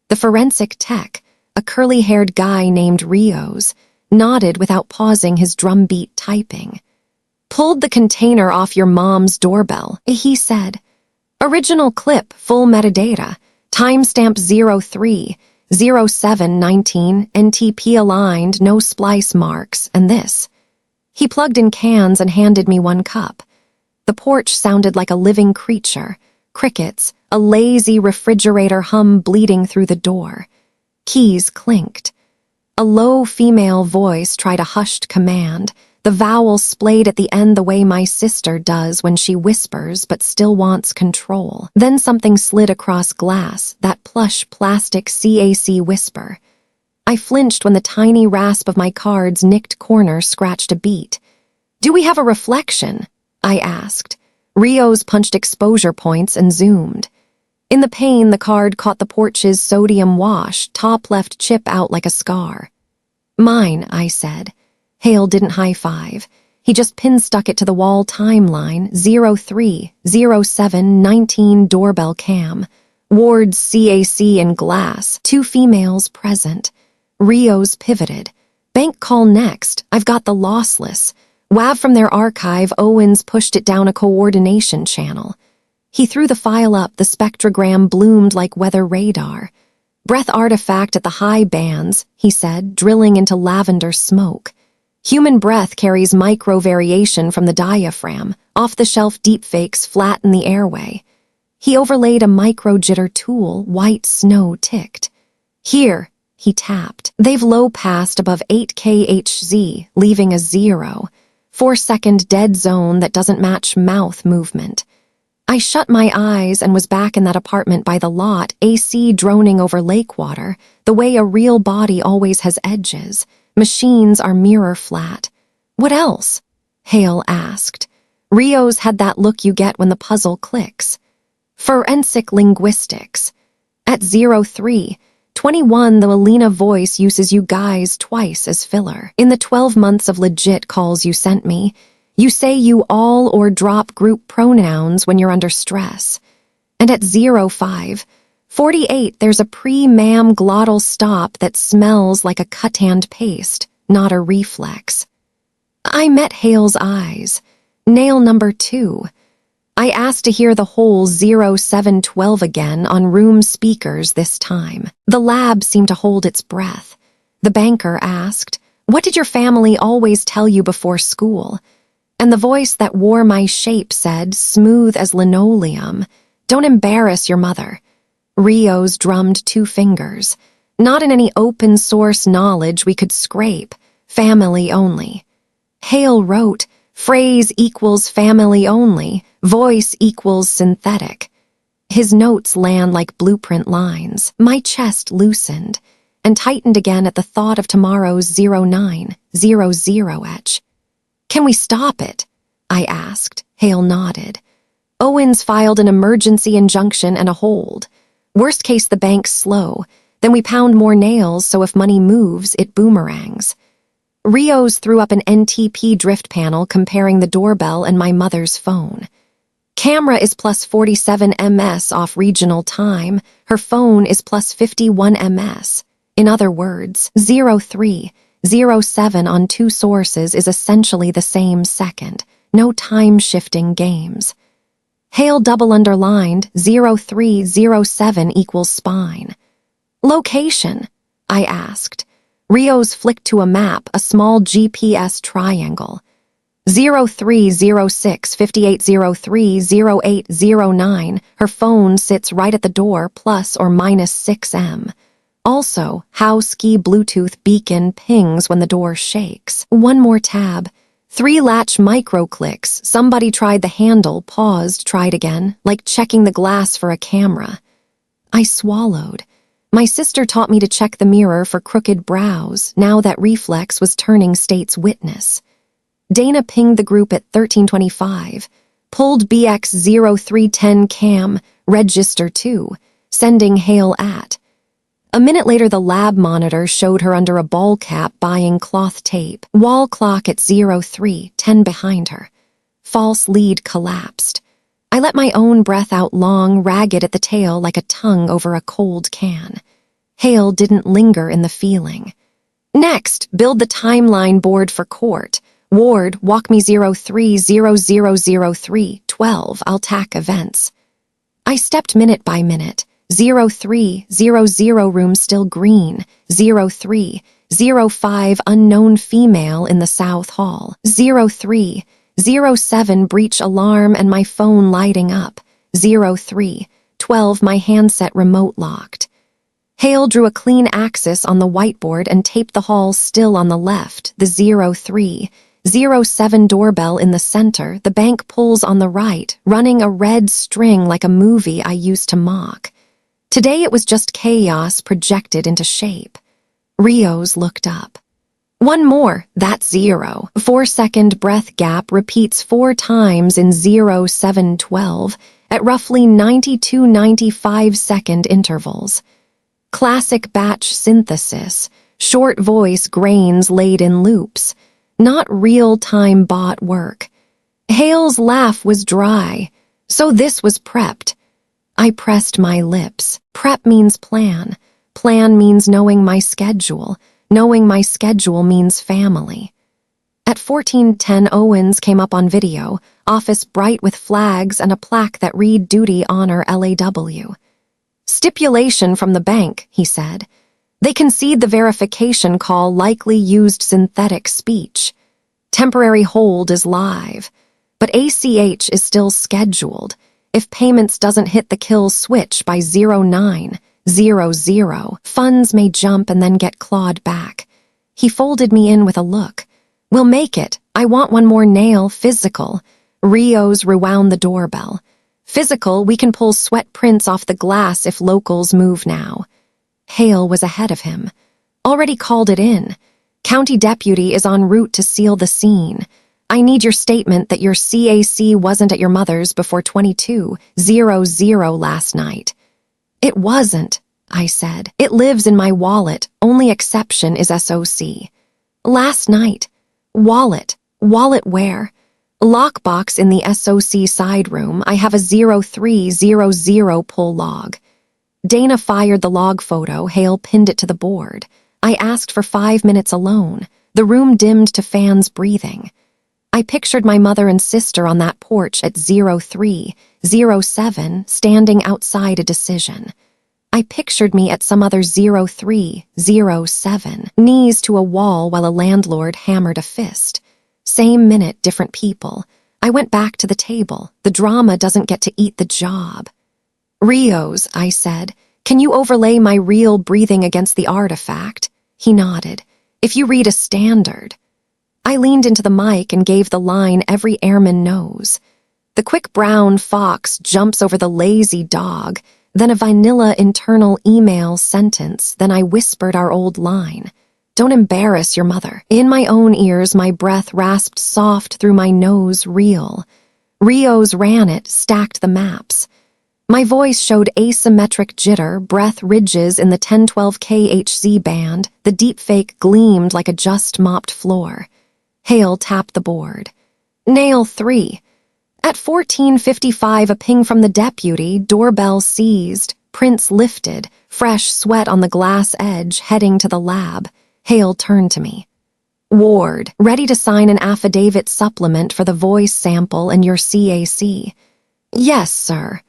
The forensic tech, a curly-haired guy named Rios, nodded without pausing his drumbeat typing. "Pulled the container off your mom's doorbell," he said. "Original clip, full metadata, timestamp 03:07:19, NTP aligned, no splice marks, and this." He plugged in cans and handed me one cup. The porch sounded like a living creature. Crickets, a lazy refrigerator hum bleeding through the door. Keys clinked. A low female voice tried a hushed command, the vowel splayed at the end the way my sister does when she whispers but still wants control. Then something slid across glass, that plush plastic CAC whisper. I flinched when the tiny rasp of my card's nicked corner scratched a beat. "Do we have a reflection?" I asked. Rios punched exposure points and zoomed. In the pane, the card caught the porch's sodium wash, top left chip out like a scar. "Mine," I said. Hale didn't high-five. He just pin-stuck it to the wall timeline, 03:07:19 doorbell cam. Ward's CAC in glass, 2 females present. Rios pivoted. "Bank call next. I've got the lossless." WAV from their archive, Owens pushed it down a coordination channel. He threw the file up, the spectrogram bloomed like weather radar. "Breath artifact at the high bands," he said, drilling into lavender smoke. "Human breath carries micro-variation from the diaphragm. Off-the-shelf deepfakes flatten the airway." He overlaid a micro-jitter tool, white snow ticked. "Here," he tapped. "They've low-passed above 8 kHz, leaving a 0. 4-second dead zone that doesn't match mouth movement." I shut my eyes and was back in that apartment by the lot, AC droning over lake water, the way a real body always has edges. Machines are mirror flat. "What else?" Hale asked. Rios had that look you get when the puzzle clicks. "Forensic linguistics. At 03:21, the Alina voice uses you guys twice as filler. In the 12 months of legit calls you sent me, you say you all or drop group pronouns when you're under stress. And at 05:48, there's a pre-ma'am glottal stop that smells like a cut-and paste, not a reflex." I met Hale's eyes. Nail number 2. I asked to hear the whole 0712 again on room speakers this time. The lab seemed to hold its breath. The banker asked, "What did your family always tell you before school?" And the voice that wore my shape said, smooth as linoleum, "Don't embarrass your mother." Rios drummed 2 fingers. Not in any open source knowledge we could scrape. Family only. Hale wrote, phrase equals family only, voice equals synthetic. His notes land like blueprint lines. My chest loosened and tightened again at the thought of tomorrow's 0900 etch. "Can we stop it?" I asked. Hale nodded. Owens filed an emergency injunction and a hold. Worst case, the bank's slow. Then we pound more nails so if money moves, it boomerangs. Rios threw up an NTP drift panel comparing the doorbell and my mother's phone. Camera is plus 47 ms off regional time. Her phone is plus 51 ms. In other words, 0307 on 2 sources is essentially the same second. No time-shifting games. Hale double underlined 0307 equals spine. "Location?" I asked. Rios flicked to a map, a small GPS triangle. 0306 5803 0809. Her phone sits right at the door, plus or minus 6M. Also, house key Bluetooth beacon pings when the door shakes. One more tab. 3 latch micro clicks. Somebody tried the handle, paused, tried again, like checking the glass for a camera. I swallowed. My sister taught me to check the mirror for crooked brows. Now that reflex was turning state's witness. Dana pinged the group at 1325. Pulled BX 0310 cam, register 2, sending Hale at. A minute later, the lab monitor showed her under a ball cap buying cloth tape. Wall clock at 0310 behind her. False lead collapsed. I let my own breath out long, ragged at the tail like a tongue over a cold can. Hale didn't linger in the feeling. "Next, build the timeline board for court. Ward, walk me 03000312. I'll tack events." I stepped minute by minute. 0300 room still green. 0305 unknown female in the South Hall. 0307 breach alarm and my phone lighting up. 0312 my handset remote locked. Hale drew a clean axis on the whiteboard and taped the hall still on the left. The 0307 doorbell in the center. The bank pulls on the right, running a red string like a movie I used to mock. Today it was just chaos projected into shape. Rios looked up. "One more, that's 0. 4-second breath gap repeats 4 times in 0712 at roughly 92-95-second intervals. Classic batch synthesis, short voice grains laid in loops, not real-time bot work. Hale's laugh was dry, so this was prepped. I pressed my lips. Prep means plan. Plan means knowing my schedule. Knowing my schedule means family. At 14:10, Owens came up on video, office bright with flags and a plaque that read Duty Honor LAW. "Stipulation from the bank," he said. "They concede the verification call likely used synthetic speech. Temporary hold is live, but ACH is still scheduled. If payments doesn't hit the kill switch by 0900, funds may jump and then get clawed back." He folded me in with a look. "We'll make it. I want one more nail, physical." Rios rewound the doorbell. "Physical, we can pull sweat prints off the glass if locals move now." Hale was ahead of him. "Already called it in. County deputy is en route to seal the scene. I need your statement that your CAC wasn't at your mother's before 22:00 last night." "It wasn't," I said. "It lives in my wallet. Only exception is SOC. Last night. Wallet. Wallet where?" "Lockbox in the SOC side room. I have a 0300 pull log." Dana fired the log photo. Hale pinned it to the board. I asked for 5 minutes alone. The room dimmed to fans breathing. I pictured my mother and sister on that porch at 0307 standing outside a decision. I pictured me at some other 0307, knees to a wall while a landlord hammered a fist. Same minute, different people. I went back to the table. The drama doesn't get to eat the job. Rios, I said, can you overlay my real breathing against the artifact? He nodded. If you read a standard. I leaned into the mic and gave the line every airman knows. The quick brown fox jumps over the lazy dog, then a vanilla internal email sentence, then I whispered our old line. Don't embarrass your mother. In my own ears, my breath rasped soft through my nose, real. Rios ran it, stacked the maps. My voice showed asymmetric jitter, breath ridges in the 1012 kHz band, the deepfake gleamed like a just-mopped floor. Hale tapped the board. Nail 3. At 14:55, a ping from the deputy, doorbell seized, prints lifted, fresh sweat on the glass edge, heading to the lab. Hale turned to me. Ward, ready to sign an affidavit supplement for the voice sample and your CAC. Yes, sir.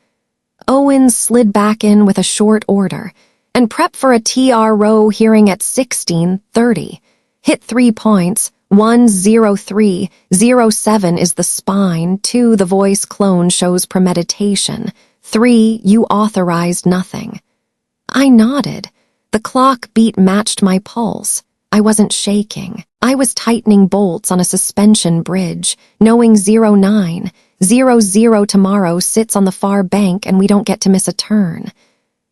Owens slid back in with a short order, and prep for a TRO hearing at 16:30. Hit 3 points. 10307 is the spine. 2, the voice clone shows premeditation. 3, you authorized nothing. I nodded. The clock beat matched my pulse. I wasn't shaking. I was tightening bolts on a suspension bridge, knowing 0900 tomorrow sits on the far bank and we don't get to miss a turn.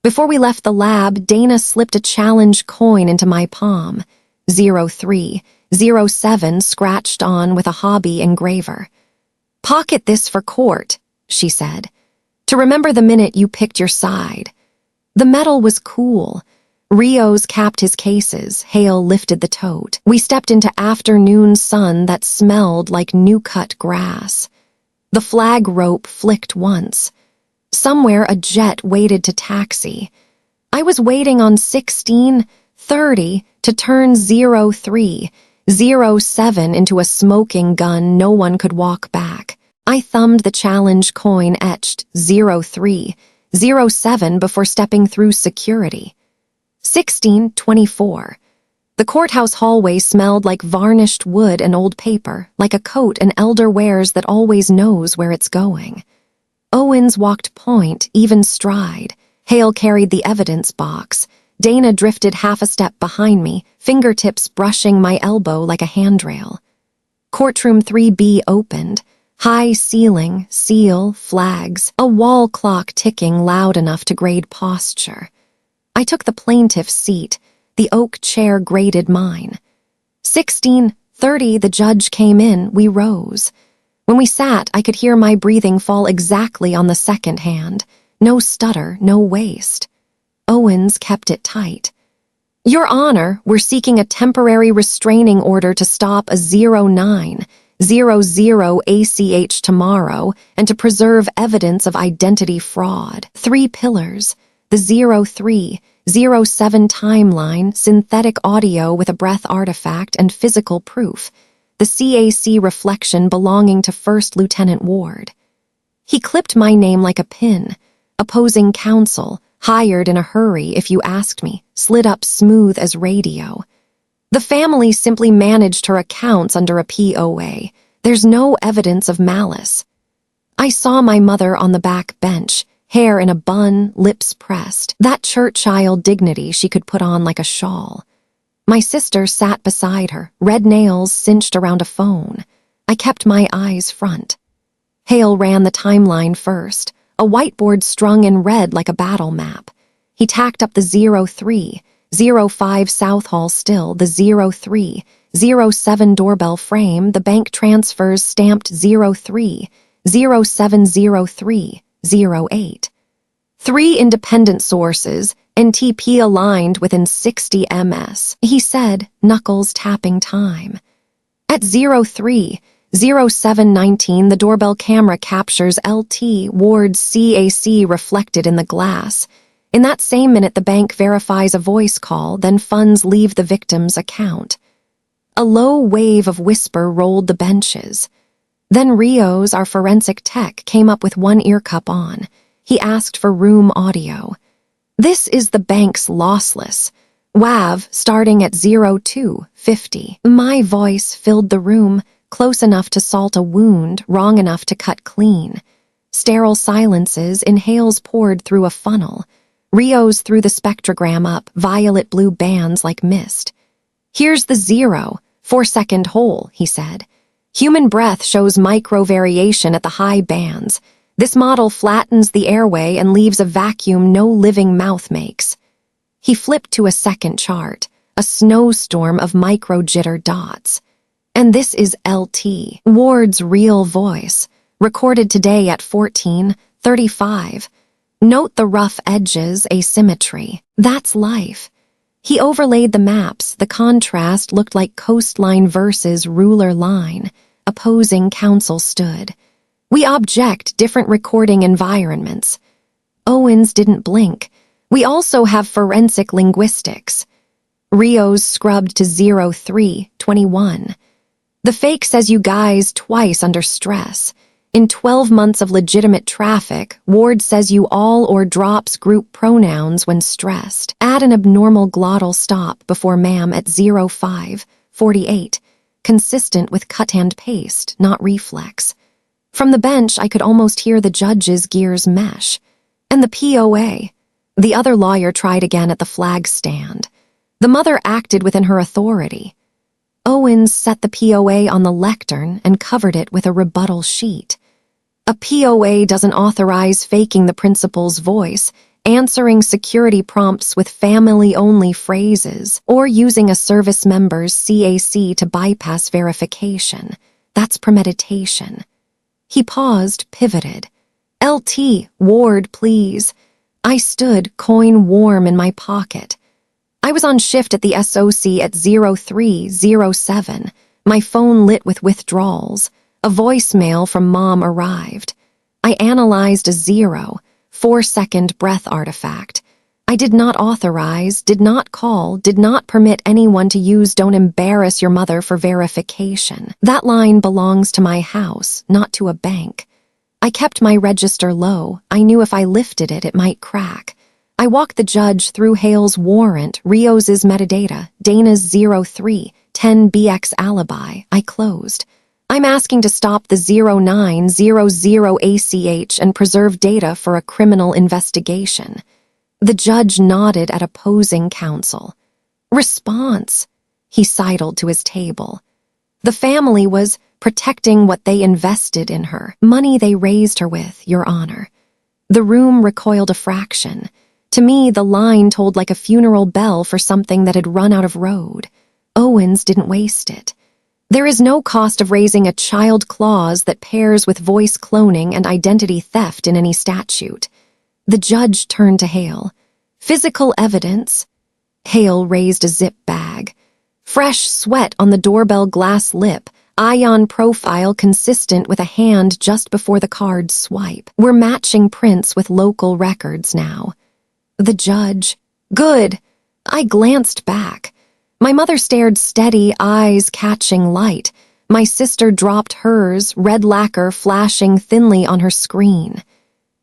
Before we left the lab, Dana slipped a challenge coin into my palm. 0307 scratched on with a hobby engraver. Pocket this for court, she said, to remember the minute you picked your side. The metal was cool. Rios capped his cases. Hale lifted the tote. We stepped into afternoon sun that smelled like new-cut grass. The flag rope flicked once. Somewhere a jet waited to taxi. I was waiting on 16:30 to turn 0307 into a smoking gun no one could walk back. I thumbed the challenge coin etched 0307 before stepping through security. 16:24. The courthouse hallway smelled like varnished wood and old paper, like a coat an elder wears that always knows where it's going. Owens walked point, even stride. Hale carried the evidence box. Dana drifted half a step behind me, fingertips brushing my elbow like a handrail. Courtroom 3B opened. High ceiling, seal, flags, a wall clock ticking loud enough to grade posture. I took the plaintiff's seat. The oak chair graded mine. 16:30, the judge came in. We rose. When we sat, I could hear my breathing fall exactly on the second hand. No stutter, no waste. Owens kept it tight. Your Honor, we're seeking a temporary restraining order to stop a 0900 ACH tomorrow and to preserve evidence of identity fraud. 3 pillars. The 0307 timeline, synthetic audio with a breath artifact and physical proof. The CAC reflection belonging to First Lieutenant Ward. He clipped my name like a pin. Opposing counsel, hired in a hurry if you asked me, slid up smooth as radio. The family simply managed her accounts under a POA. There's no evidence of malice. I saw my mother on the back bench, hair in a bun, lips pressed, that Churchill dignity she could put on like a shawl. My sister sat beside her, red nails cinched around a phone. I kept my eyes front. Hale ran the timeline first, a whiteboard strung in red like a battle map. He tacked up the 0305 South Hall still, the 0307 doorbell frame, the bank transfers stamped 03070308. 3 independent sources, NTP aligned within 60 ms, he said, knuckles tapping time. At 030719, the doorbell camera captures LT Ward's CAC reflected in the glass. In that same minute, the bank verifies a voice call, then funds leave the victim's account. A low wave of whisper rolled the benches. Then Rios, our forensic tech, came up with one ear cup on. He asked for room audio. This is the bank's lossless. WAV starting at 0250. My voice filled the room, close enough to salt a wound, wrong enough to cut clean. Sterile silences, inhales poured through a funnel. Rios threw the spectrogram up, violet blue bands like mist. Here's the 0, 4-second hole, he said. Human breath shows micro-variation at the high bands. This model flattens the airway and leaves a vacuum no living mouth makes. He flipped to a second chart, a snowstorm of micro-jitter dots. And this is LT, Ward's real voice, recorded today at 14:35. Note the rough edges, asymmetry. That's life. He overlaid the maps. The contrast looked like coastline versus ruler line. Opposing counsel stood. We object, different recording environments. Owens didn't blink. We also have forensic linguistics. Rios scrubbed to 0321. The fake says you guys twice under stress. In 12 months of legitimate traffic, Ward says you all or drops group pronouns when stressed. Add an abnormal glottal stop before ma'am at 0548, consistent with cut and paste, not reflex. From the bench, I could almost hear the judge's gears mesh. And the POA. The other lawyer tried again at the flag stand. The mother acted within her authority. Owens set the POA on the lectern and covered it with a rebuttal sheet. A POA doesn't authorize faking the principal's voice, answering security prompts with family-only phrases, or using a service member's CAC to bypass verification. That's premeditation. He paused, pivoted. LT, Ward, please. I stood, coin warm in my pocket. I was on shift at the SOC at 0307. My phone lit with withdrawals. A voicemail from Mom arrived. I analyzed a 4-second breath artifact. I did not authorize, did not call, did not permit anyone to use "don't embarrass your mother" for verification. That line belongs to my house, not to a bank. I kept my register low. I knew if I lifted it, it might crack. I walked the judge through Hale's warrant, Rios's metadata, Dana's 0310BX alibi. I closed. I'm asking to stop the 0900ACH and preserve data for a criminal investigation. The judge nodded at opposing counsel. Response. He sidled to his table. The family was protecting what they invested in her, money they raised her with, Your Honor. The room recoiled a fraction. To me, the line told like a funeral bell for something that had run out of road. Owens didn't waste it. There is no cost of raising a child clause that pairs with voice cloning and identity theft in any statute. The judge turned to Hale. Physical evidence. Hale raised a zip bag. Fresh sweat on the doorbell glass lip, ion profile consistent with a hand just before the card swipe. We're matching prints with local records now. The judge. Good. I glanced back. My mother stared steady, eyes catching light. My sister dropped hers, red lacquer flashing thinly on her screen.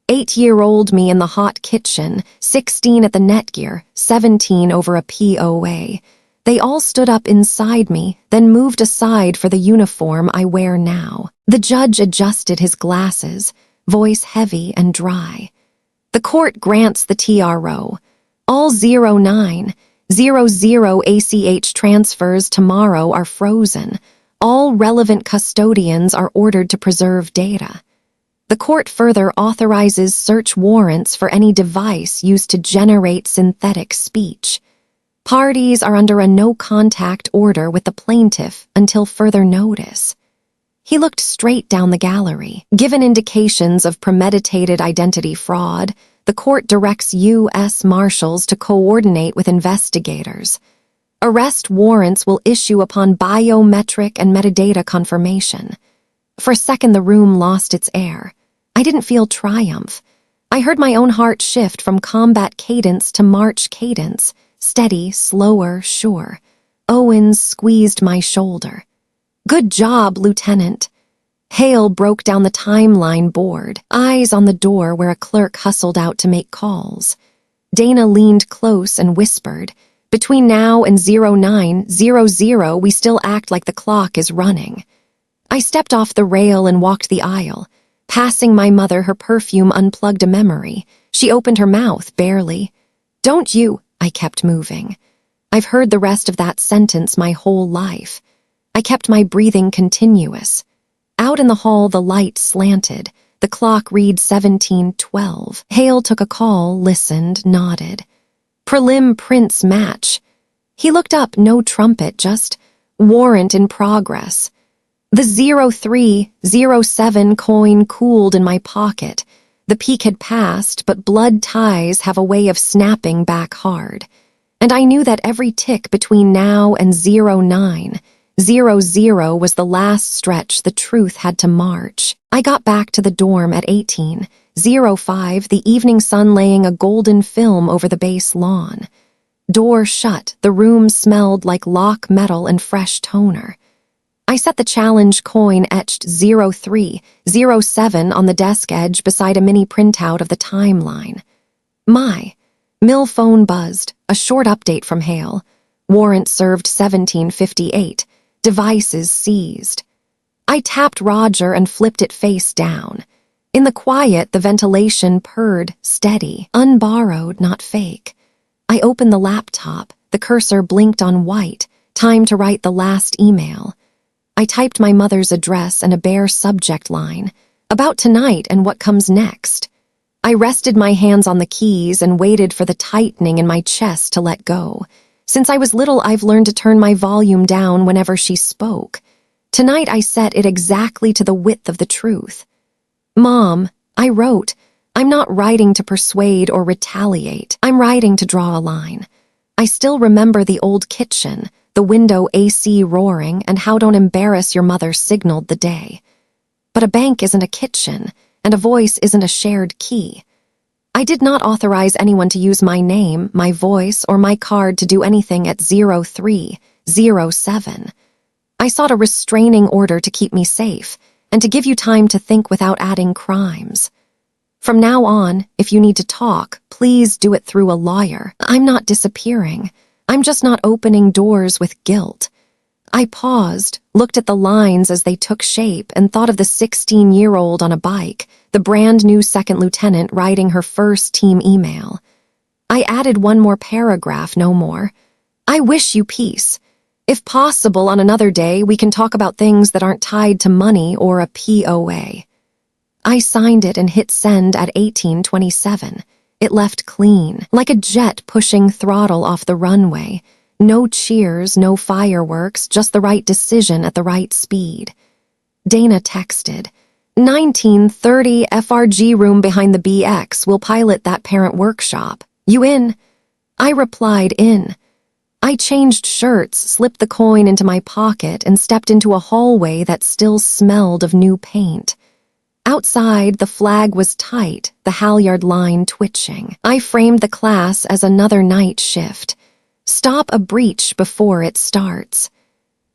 8-year-old me in the hot kitchen, 16 at the netgear, 17 over a POA. They all stood up inside me, then moved aside for the uniform I wear now. The judge adjusted his glasses, voice heavy and dry. The court grants the TRO. All 0900 ACH transfers tomorrow are frozen. All relevant custodians are ordered to preserve data. The court further authorizes search warrants for any device used to generate synthetic speech. Parties are under a no-contact order with the plaintiff until further notice. He looked straight down the gallery. Given indications of premeditated identity fraud, the court directs U.S. Marshals to coordinate with investigators. Arrest warrants will issue upon biometric and metadata confirmation. For a second, the room lost its air. I didn't feel triumph. I heard my own heart shift from combat cadence to march cadence, steady, slower, sure. Owens squeezed my shoulder. Good job, Lieutenant. Hale broke down the timeline board, eyes on the door where a clerk hustled out to make calls. Dana leaned close and whispered, "Between now and 0900, we still act like the clock is running." I stepped off the rail and walked the aisle. Passing my mother, her perfume unplugged a memory. She opened her mouth, barely. "Don't you?" I kept moving. I've heard the rest of that sentence my whole life. I kept my breathing continuous. Out in the hall, the light slanted. The clock read 17:12. Hale took a call, listened, nodded. "Prelim Prince match." He looked up, no trumpet, just "warrant in progress." The 0307 coin cooled in my pocket. The peak had passed, but blood ties have a way of snapping back hard. And I knew that every tick between now and 0900 was the last stretch the truth had to march. I got back to the dorm at 18:05, the evening sun laying a golden film over the base lawn. Door shut, the room smelled like lock metal and fresh toner. I set the challenge coin etched 0307 on the desk edge beside a mini printout of the timeline. My mill phone buzzed, a short update from Hale. Warrant served 1758. Devices seized. I tapped Roger and flipped it face down. In the quiet, the ventilation purred, steady, unborrowed, not fake. I opened the laptop. The cursor blinked on white. Time to write the last email. I typed my mother's address and a bare subject line. About tonight and what comes next. I rested my hands on the keys and waited for the tightening in my chest to let go. Since I was little, I've learned to turn my volume down whenever she spoke. Tonight I set it exactly to the width of the truth. "Mom," I wrote, "I'm not writing to persuade or retaliate. I'm writing to draw a line. I still remember the old kitchen, the window AC roaring, and how 'don't embarrass your mother' signaled the day. But a bank isn't a kitchen, and a voice isn't a shared key. I did not authorize anyone to use my name, my voice, or my card to do anything at 0307. I sought a restraining order to keep me safe, and to give you time to think without adding crimes. From now on, if you need to talk, please do it through a lawyer. I'm not disappearing. I'm just not opening doors with guilt." I paused, looked at the lines as they took shape, and thought of the 16-year-old on a bike, the brand-new second lieutenant writing her first team email. I added one more paragraph, no more. "I wish you peace. If possible, on another day, we can talk about things that aren't tied to money or a POA." I signed it and hit send at 18:27. It left clean, like a jet pushing throttle off the runway. No cheers, no fireworks, just the right decision at the right speed. Dana texted, 1930 FRG room behind the BX. We'll pilot that parent workshop. You in? I replied, in. I changed shirts, slipped the coin into my pocket, and stepped into a hallway that still smelled of new paint. Outside, the flag was tight, the halyard line twitching. I framed the class as another night shift. Stop a breach before it starts.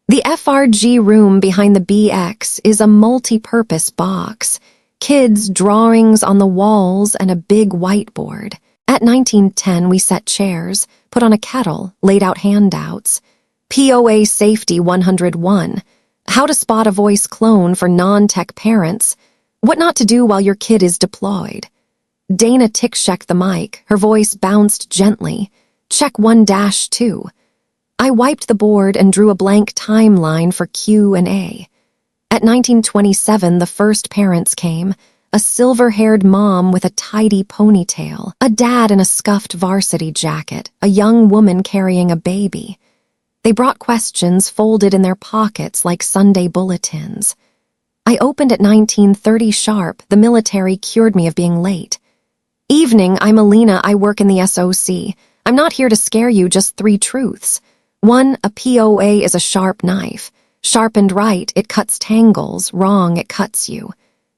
The FRG room behind the BX is a multi-purpose box. Kids' drawings on the walls and a big whiteboard. At 1910, we set chairs, put on a kettle, laid out handouts. POA Safety 101. How to spot a voice clone for non-tech parents. What not to do while your kid is deployed. Dana tick-checked the mic. Her voice bounced gently. Check 1-2. I wiped the board and drew a blank timeline for Q&A. At 1927, the first parents came. A silver-haired mom with a tidy ponytail, a dad in a scuffed varsity jacket, a young woman carrying a baby. They brought questions folded in their pockets like Sunday bulletins. I opened at 19:30 sharp. The military cured me of being late. Evening, I'm Alina. I work in the SOC. I'm not here to scare you, just 3 truths. 1, a POA is a sharp knife. Sharpened right, it cuts tangles. Wrong, it cuts you.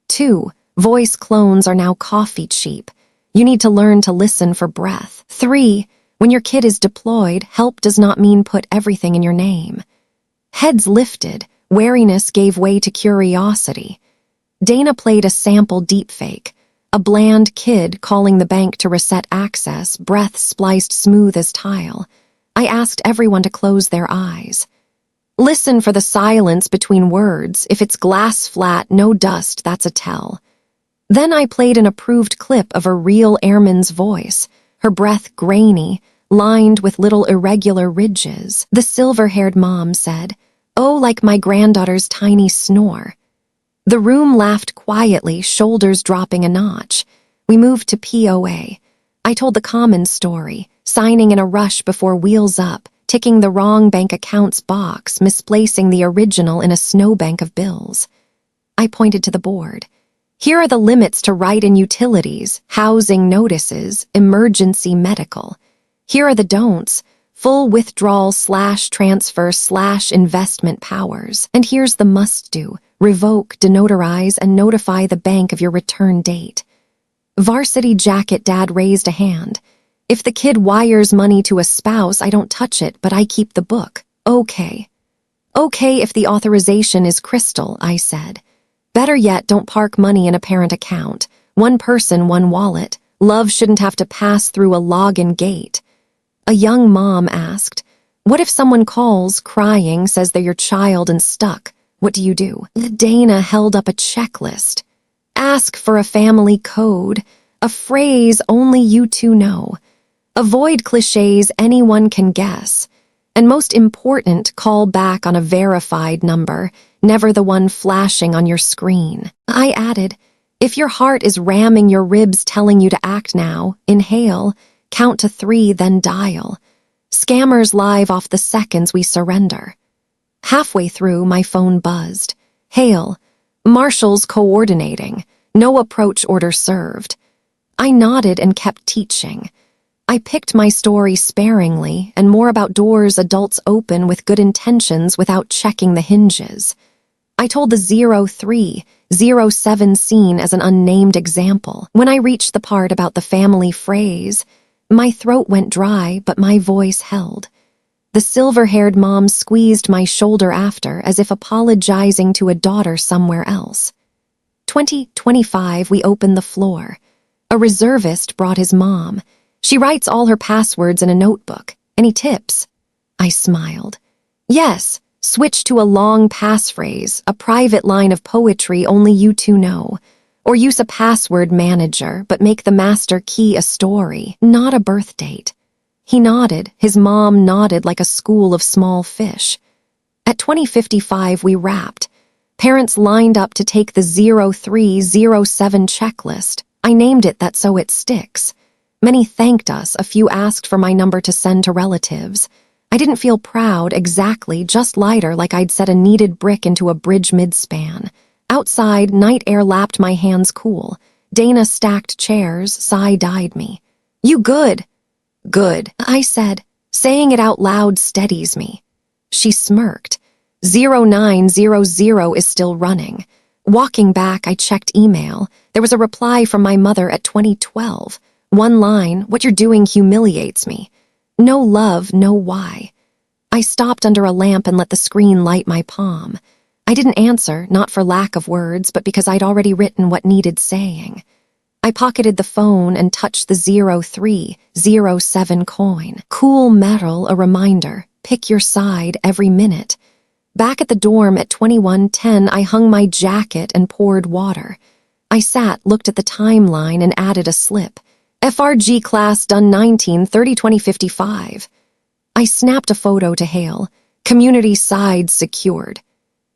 2, voice clones are now coffee cheap. You need to learn to listen for breath. 3, when your kid is deployed, help does not mean put everything in your name. Heads lifted. Wariness gave way to curiosity. Dana played a sample deepfake, a bland kid calling the bank to reset access, breath spliced smooth as tile. I asked everyone to close their eyes. Listen for the silence between words. If it's glass flat, no dust, that's a tell. Then I played an approved clip of a real airman's voice, her breath grainy, lined with little irregular ridges. The silver-haired mom said, "Oh, like my granddaughter's tiny snore." The room laughed quietly, shoulders dropping a notch. We moved to POA. I told the common story, signing in a rush before wheels up, ticking the wrong bank accounts box, misplacing the original in a snowbank of bills. I pointed to the board. Here are the limits to write-in utilities, housing notices, emergency medical. Here are the don'ts, full withdrawal/transfer/investment powers. And here's the must-do, revoke, denotarize, and notify the bank of your return date. Varsity jacket dad raised a hand. If the kid wires money to a spouse, I don't touch it, but I keep the book. Okay. Okay if the authorization is crystal, I said. Better yet, don't park money in a parent account. One person, one wallet. Love shouldn't have to pass through a login gate. A young mom asked, "What if someone calls, crying, says they're your child and stuck? What do you do?" Dana held up a checklist. Ask for a family code, a phrase only you two know. Avoid cliches anyone can guess. And most important, call back on a verified number, never the one flashing on your screen. I added, if your heart is ramming your ribs telling you to act now, inhale, count to 3, then dial. Scammers live off the seconds we surrender. Halfway through, my phone buzzed. Hail, Marshals coordinating, no approach order served. I nodded and kept teaching. I picked my story sparingly and more about doors adults open with good intentions without checking the hinges. I told the 0307 scene as an unnamed example. When I reached the part about the family phrase, my throat went dry, but my voice held. The silver-haired mom squeezed my shoulder after, as if apologizing to a daughter somewhere else. 2025, we opened the floor. A reservist brought his mom. She writes all her passwords in a notebook. Any tips? I smiled. Yes, switch to a long passphrase, a private line of poetry only you two know. Or use a password manager, but make the master key a story, not a birth date. He nodded. His mom nodded like a school of small fish. At 2055, we wrapped. Parents lined up to take the 0307 checklist. I named it that so it sticks. Many thanked us. A few asked for my number to send to relatives. I didn't feel proud exactly, just lighter, like I'd set a needed brick into a bridge mid-span. Outside, night air lapped my hands cool. Dana stacked chairs, side-eyed me. You good? Good, I said. Saying it out loud steadies me. She smirked. 0900 is still running. Walking back, I checked email. There was a reply from my mother at 2012. One line, what you're doing humiliates me. No love, no why. I stopped under a lamp and let the screen light my palm. I didn't answer, not for lack of words, but because I'd already written what needed saying. I pocketed the phone and touched the 0307 coin. Cool metal, a reminder. Pick your side every minute. Back at the dorm at 2110, I hung my jacket and poured water. I sat, looked at the timeline, and added a slip. FRG class done 19/30/2055. I snapped a photo to Hale. Community side secured.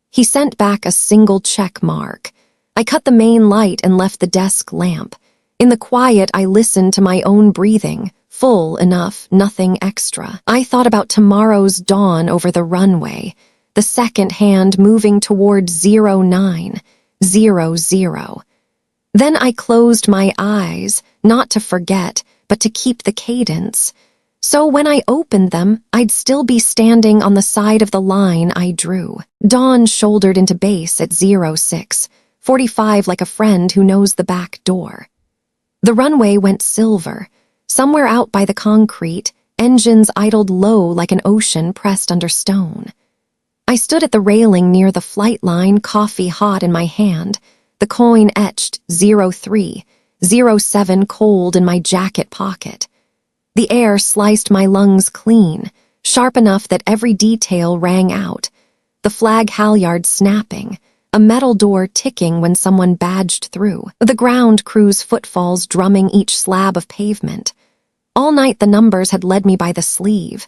He sent back a single check mark. I cut the main light and left the desk lamp. In the quiet, I listened to my own breathing. Full enough, nothing extra. I thought about tomorrow's dawn over the runway. The second hand moving toward 0900. Then I closed my eyes, not to forget, but to keep the cadence. So when I opened them, I'd still be standing on the side of the line I drew. Dawn shouldered into base at 06:45 like a friend who knows the back door. The runway went silver. Somewhere out by the concrete, engines idled low like an ocean pressed under stone. I stood at the railing near the flight line, coffee hot in my hand. the coin etched 0307 cold in my jacket pocket. The air sliced my lungs clean, sharp enough that every detail rang out. The flag halyard snapping, a metal door ticking when someone badged through, the ground crew's footfalls drumming each slab of pavement. All night the numbers had led me by the sleeve.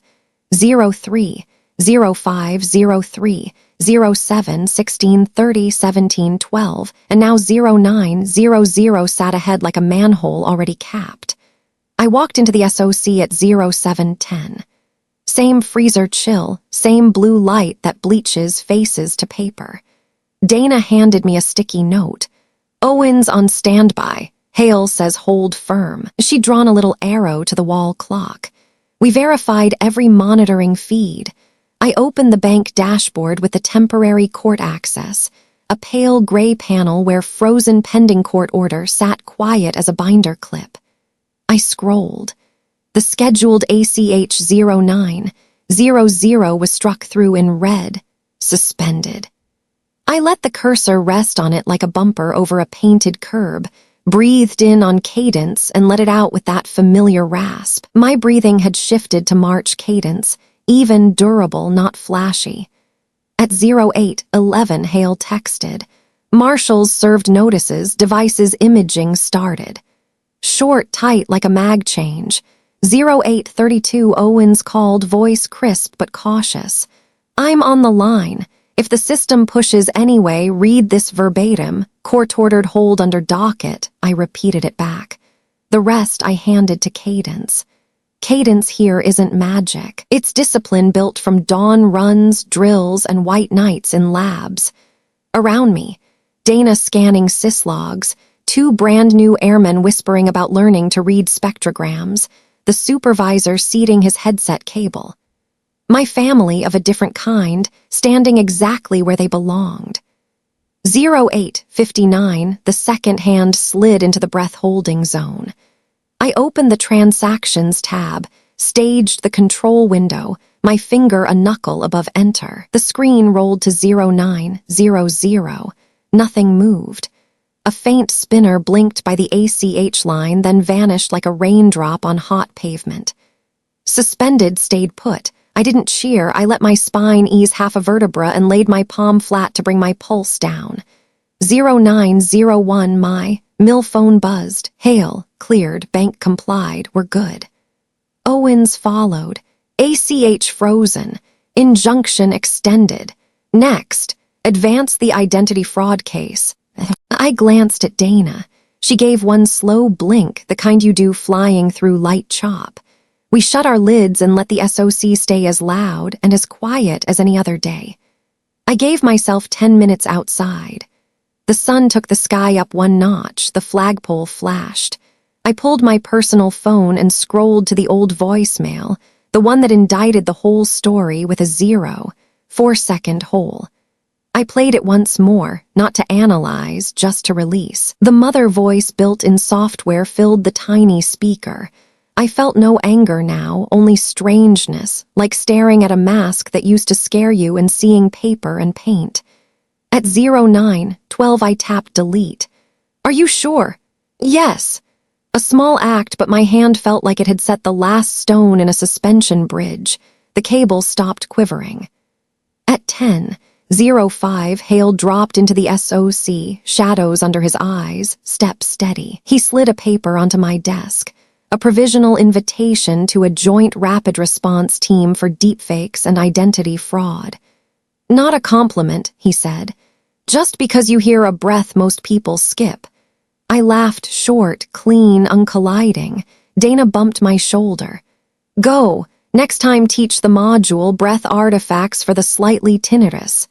03, 05, 03, 07, 16, 30, 17, 12, and now 0900 sat ahead like a manhole already capped. I walked into the SOC at 0710. Same freezer chill, same blue light that bleaches faces to paper. Dana handed me a sticky note. Owen's on standby. Hale says hold firm. She'd drawn a little arrow to the wall clock. We verified every monitoring feed. I opened the bank dashboard with the temporary court access, a pale gray panel where frozen pending court order sat quiet as a binder clip. I scrolled. The scheduled ACH 0900 was struck through in red, suspended. I let the cursor rest on it like a bumper over a painted curb, breathed in on cadence and let it out with that familiar rasp. My breathing had shifted to March cadence, even, durable, not flashy. At 0811, Hale texted. Marshals served notices, devices imaging started. Short, tight, like a mag change. 0832 Owens called, voice crisp but cautious. I'm on the line. If the system pushes anyway, read this verbatim. Court-ordered hold under docket. I repeated it back. The rest I handed to Cadence. Cadence here isn't magic. It's discipline built from dawn runs, drills, and white nights in labs. Around me, Dana scanning syslogs, 2 brand-new airmen whispering about learning to read spectrograms, the supervisor seating his headset cable. My family of a different kind, standing exactly where they belonged. 0859, the second hand slid into the breath-holding zone. I opened the Transactions tab, staged the control window, my finger a knuckle above Enter. The screen rolled to 0900. Nothing moved. A faint spinner blinked by the ACH line, then vanished like a raindrop on hot pavement. Suspended stayed put. I didn't cheer. I let my spine ease half a vertebra and laid my palm flat to bring my pulse down. 0901 my mill phone buzzed. Hale, cleared, bank complied, we're good. Owens followed. ACH frozen. Injunction extended. Next, advance the identity fraud case. I glanced at Dana. She gave one slow blink, the kind you do flying through light chop. We shut our lids and let the SOC stay as loud and as quiet as any other day. I gave myself 10 minutes outside. The sun took the sky up one notch, the flagpole flashed. I pulled my personal phone and scrolled to the old voicemail, the one that indicted the whole story with a 4-second hole. I played it once more, not to analyze, just to release. The mother voice built in software filled the tiny speaker. I felt no anger now, only strangeness, like staring at a mask that used to scare you and seeing paper and paint. At 0912 I tapped delete. Are you sure? Yes. A small act, but my hand felt like it had set the last stone in a suspension bridge. The cable stopped quivering. At 10:05, Hale dropped into the SOC, shadows under his eyes, step steady. He slid a paper onto my desk, a provisional invitation to a joint rapid response team for deepfakes and identity fraud. Not a compliment, he said. Just because you hear a breath most people skip. I laughed short, clean, uncolliding. Dana bumped my shoulder. Go. Next time teach the module breath artifacts for the slightly tinnitus.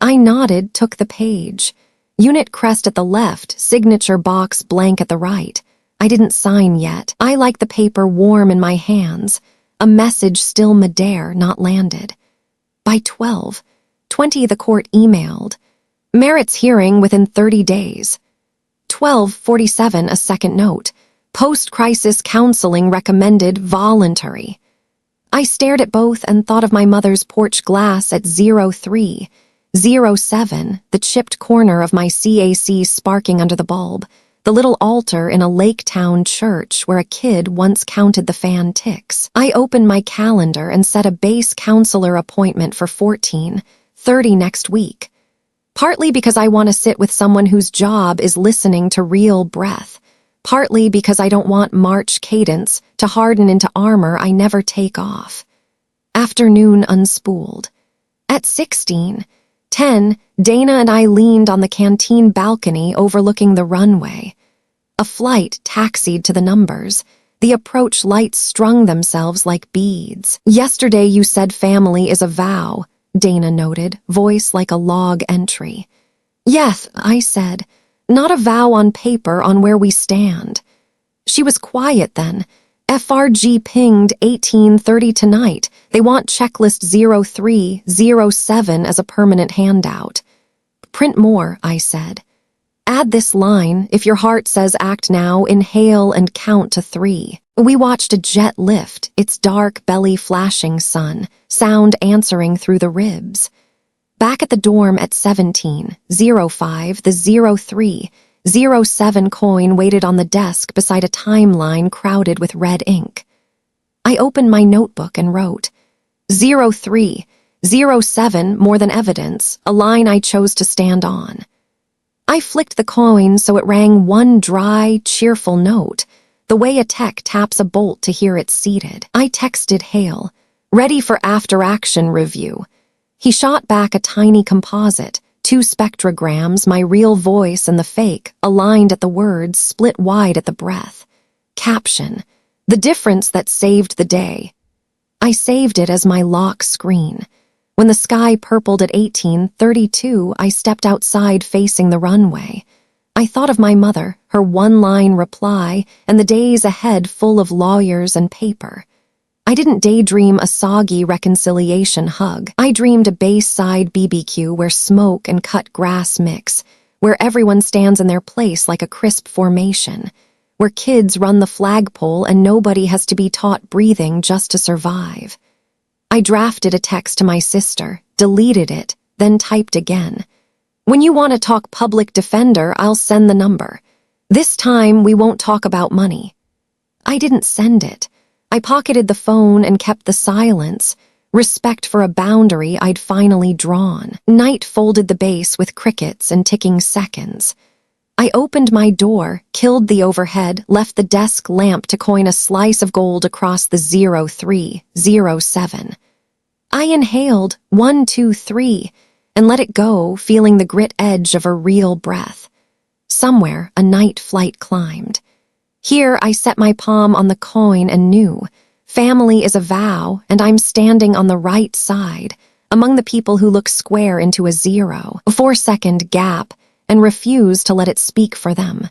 I nodded, took the page. Unit crest at the left, signature box blank at the right. I didn't sign yet. I liked the paper warm in my hands. A message still midair, not landed. By 12:20 the court emailed. Merits hearing within 30 days. 12:47 a second note. Post-crisis counseling recommended voluntary. I stared at both and thought of my mother's porch glass at 03. 07, the chipped corner of my CAC sparking under the bulb, the little altar in a Lake Town church where a kid once counted the fan ticks. I opened my calendar and set a base counselor appointment for 14:30 next week. Partly because I want to sit with someone whose job is listening to real breath. Partly because I don't want March cadence to harden into armor I never take off. Afternoon unspooled. At 16:10, Dana and I leaned on the canteen balcony overlooking the runway. A flight taxied to the numbers. The approach lights strung themselves like beads. "Yesterday you said family is a vow," Dana noted, voice like a log entry. "Yes," I said, "not a vow on paper on where we stand." She was quiet then. "FRG pinged 18:30 tonight. They want checklist 0307 as a permanent handout." "Print more," I said. "Add this line, if your heart says act now, inhale and count to 3. We watched a jet lift, its dark belly flashing sun, sound answering through the ribs. Back at the dorm at 17:05, the 0307 coin waited on the desk beside a timeline crowded with red ink. I opened my notebook and wrote, 0307, more than evidence, a line I chose to stand on. I flicked the coin so it rang one dry, cheerful note, the way a tech taps a bolt to hear it seated. I texted Hale, "Ready for after-action review." He shot back a tiny composite, 2 spectrograms, my real voice and the fake, aligned at the words, split wide at the breath. Caption, "The difference that saved the day." I saved it as my lock screen. When the sky purpled at 18:32, I stepped outside facing the runway. I thought of my mother, her one-line reply, and the days ahead full of lawyers and paper. I didn't daydream a soggy reconciliation hug. I dreamed a Bayside BBQ where smoke and cut grass mix, where everyone stands in their place like a crisp formation, where kids run the flagpole and nobody has to be taught breathing just to survive. I drafted a text to my sister, deleted it, then typed again. "When you want to talk public defender, I'll send the number. This time we won't talk about money." I didn't send it. I pocketed the phone and kept the silence, respect for a boundary I'd finally drawn. Night folded the base with crickets and ticking seconds. I opened my door, killed the overhead, left the desk lamp to coin a slice of gold across the 0307. I inhaled 1, 2, 3, and let it go, feeling the grit edge of a real breath. Somewhere, a night flight climbed. Here, I set my palm on the coin and knew, family is a vow, and I'm standing on the right side, among the people who look square into a 0, a 4-second gap, and refuse to let it speak for them.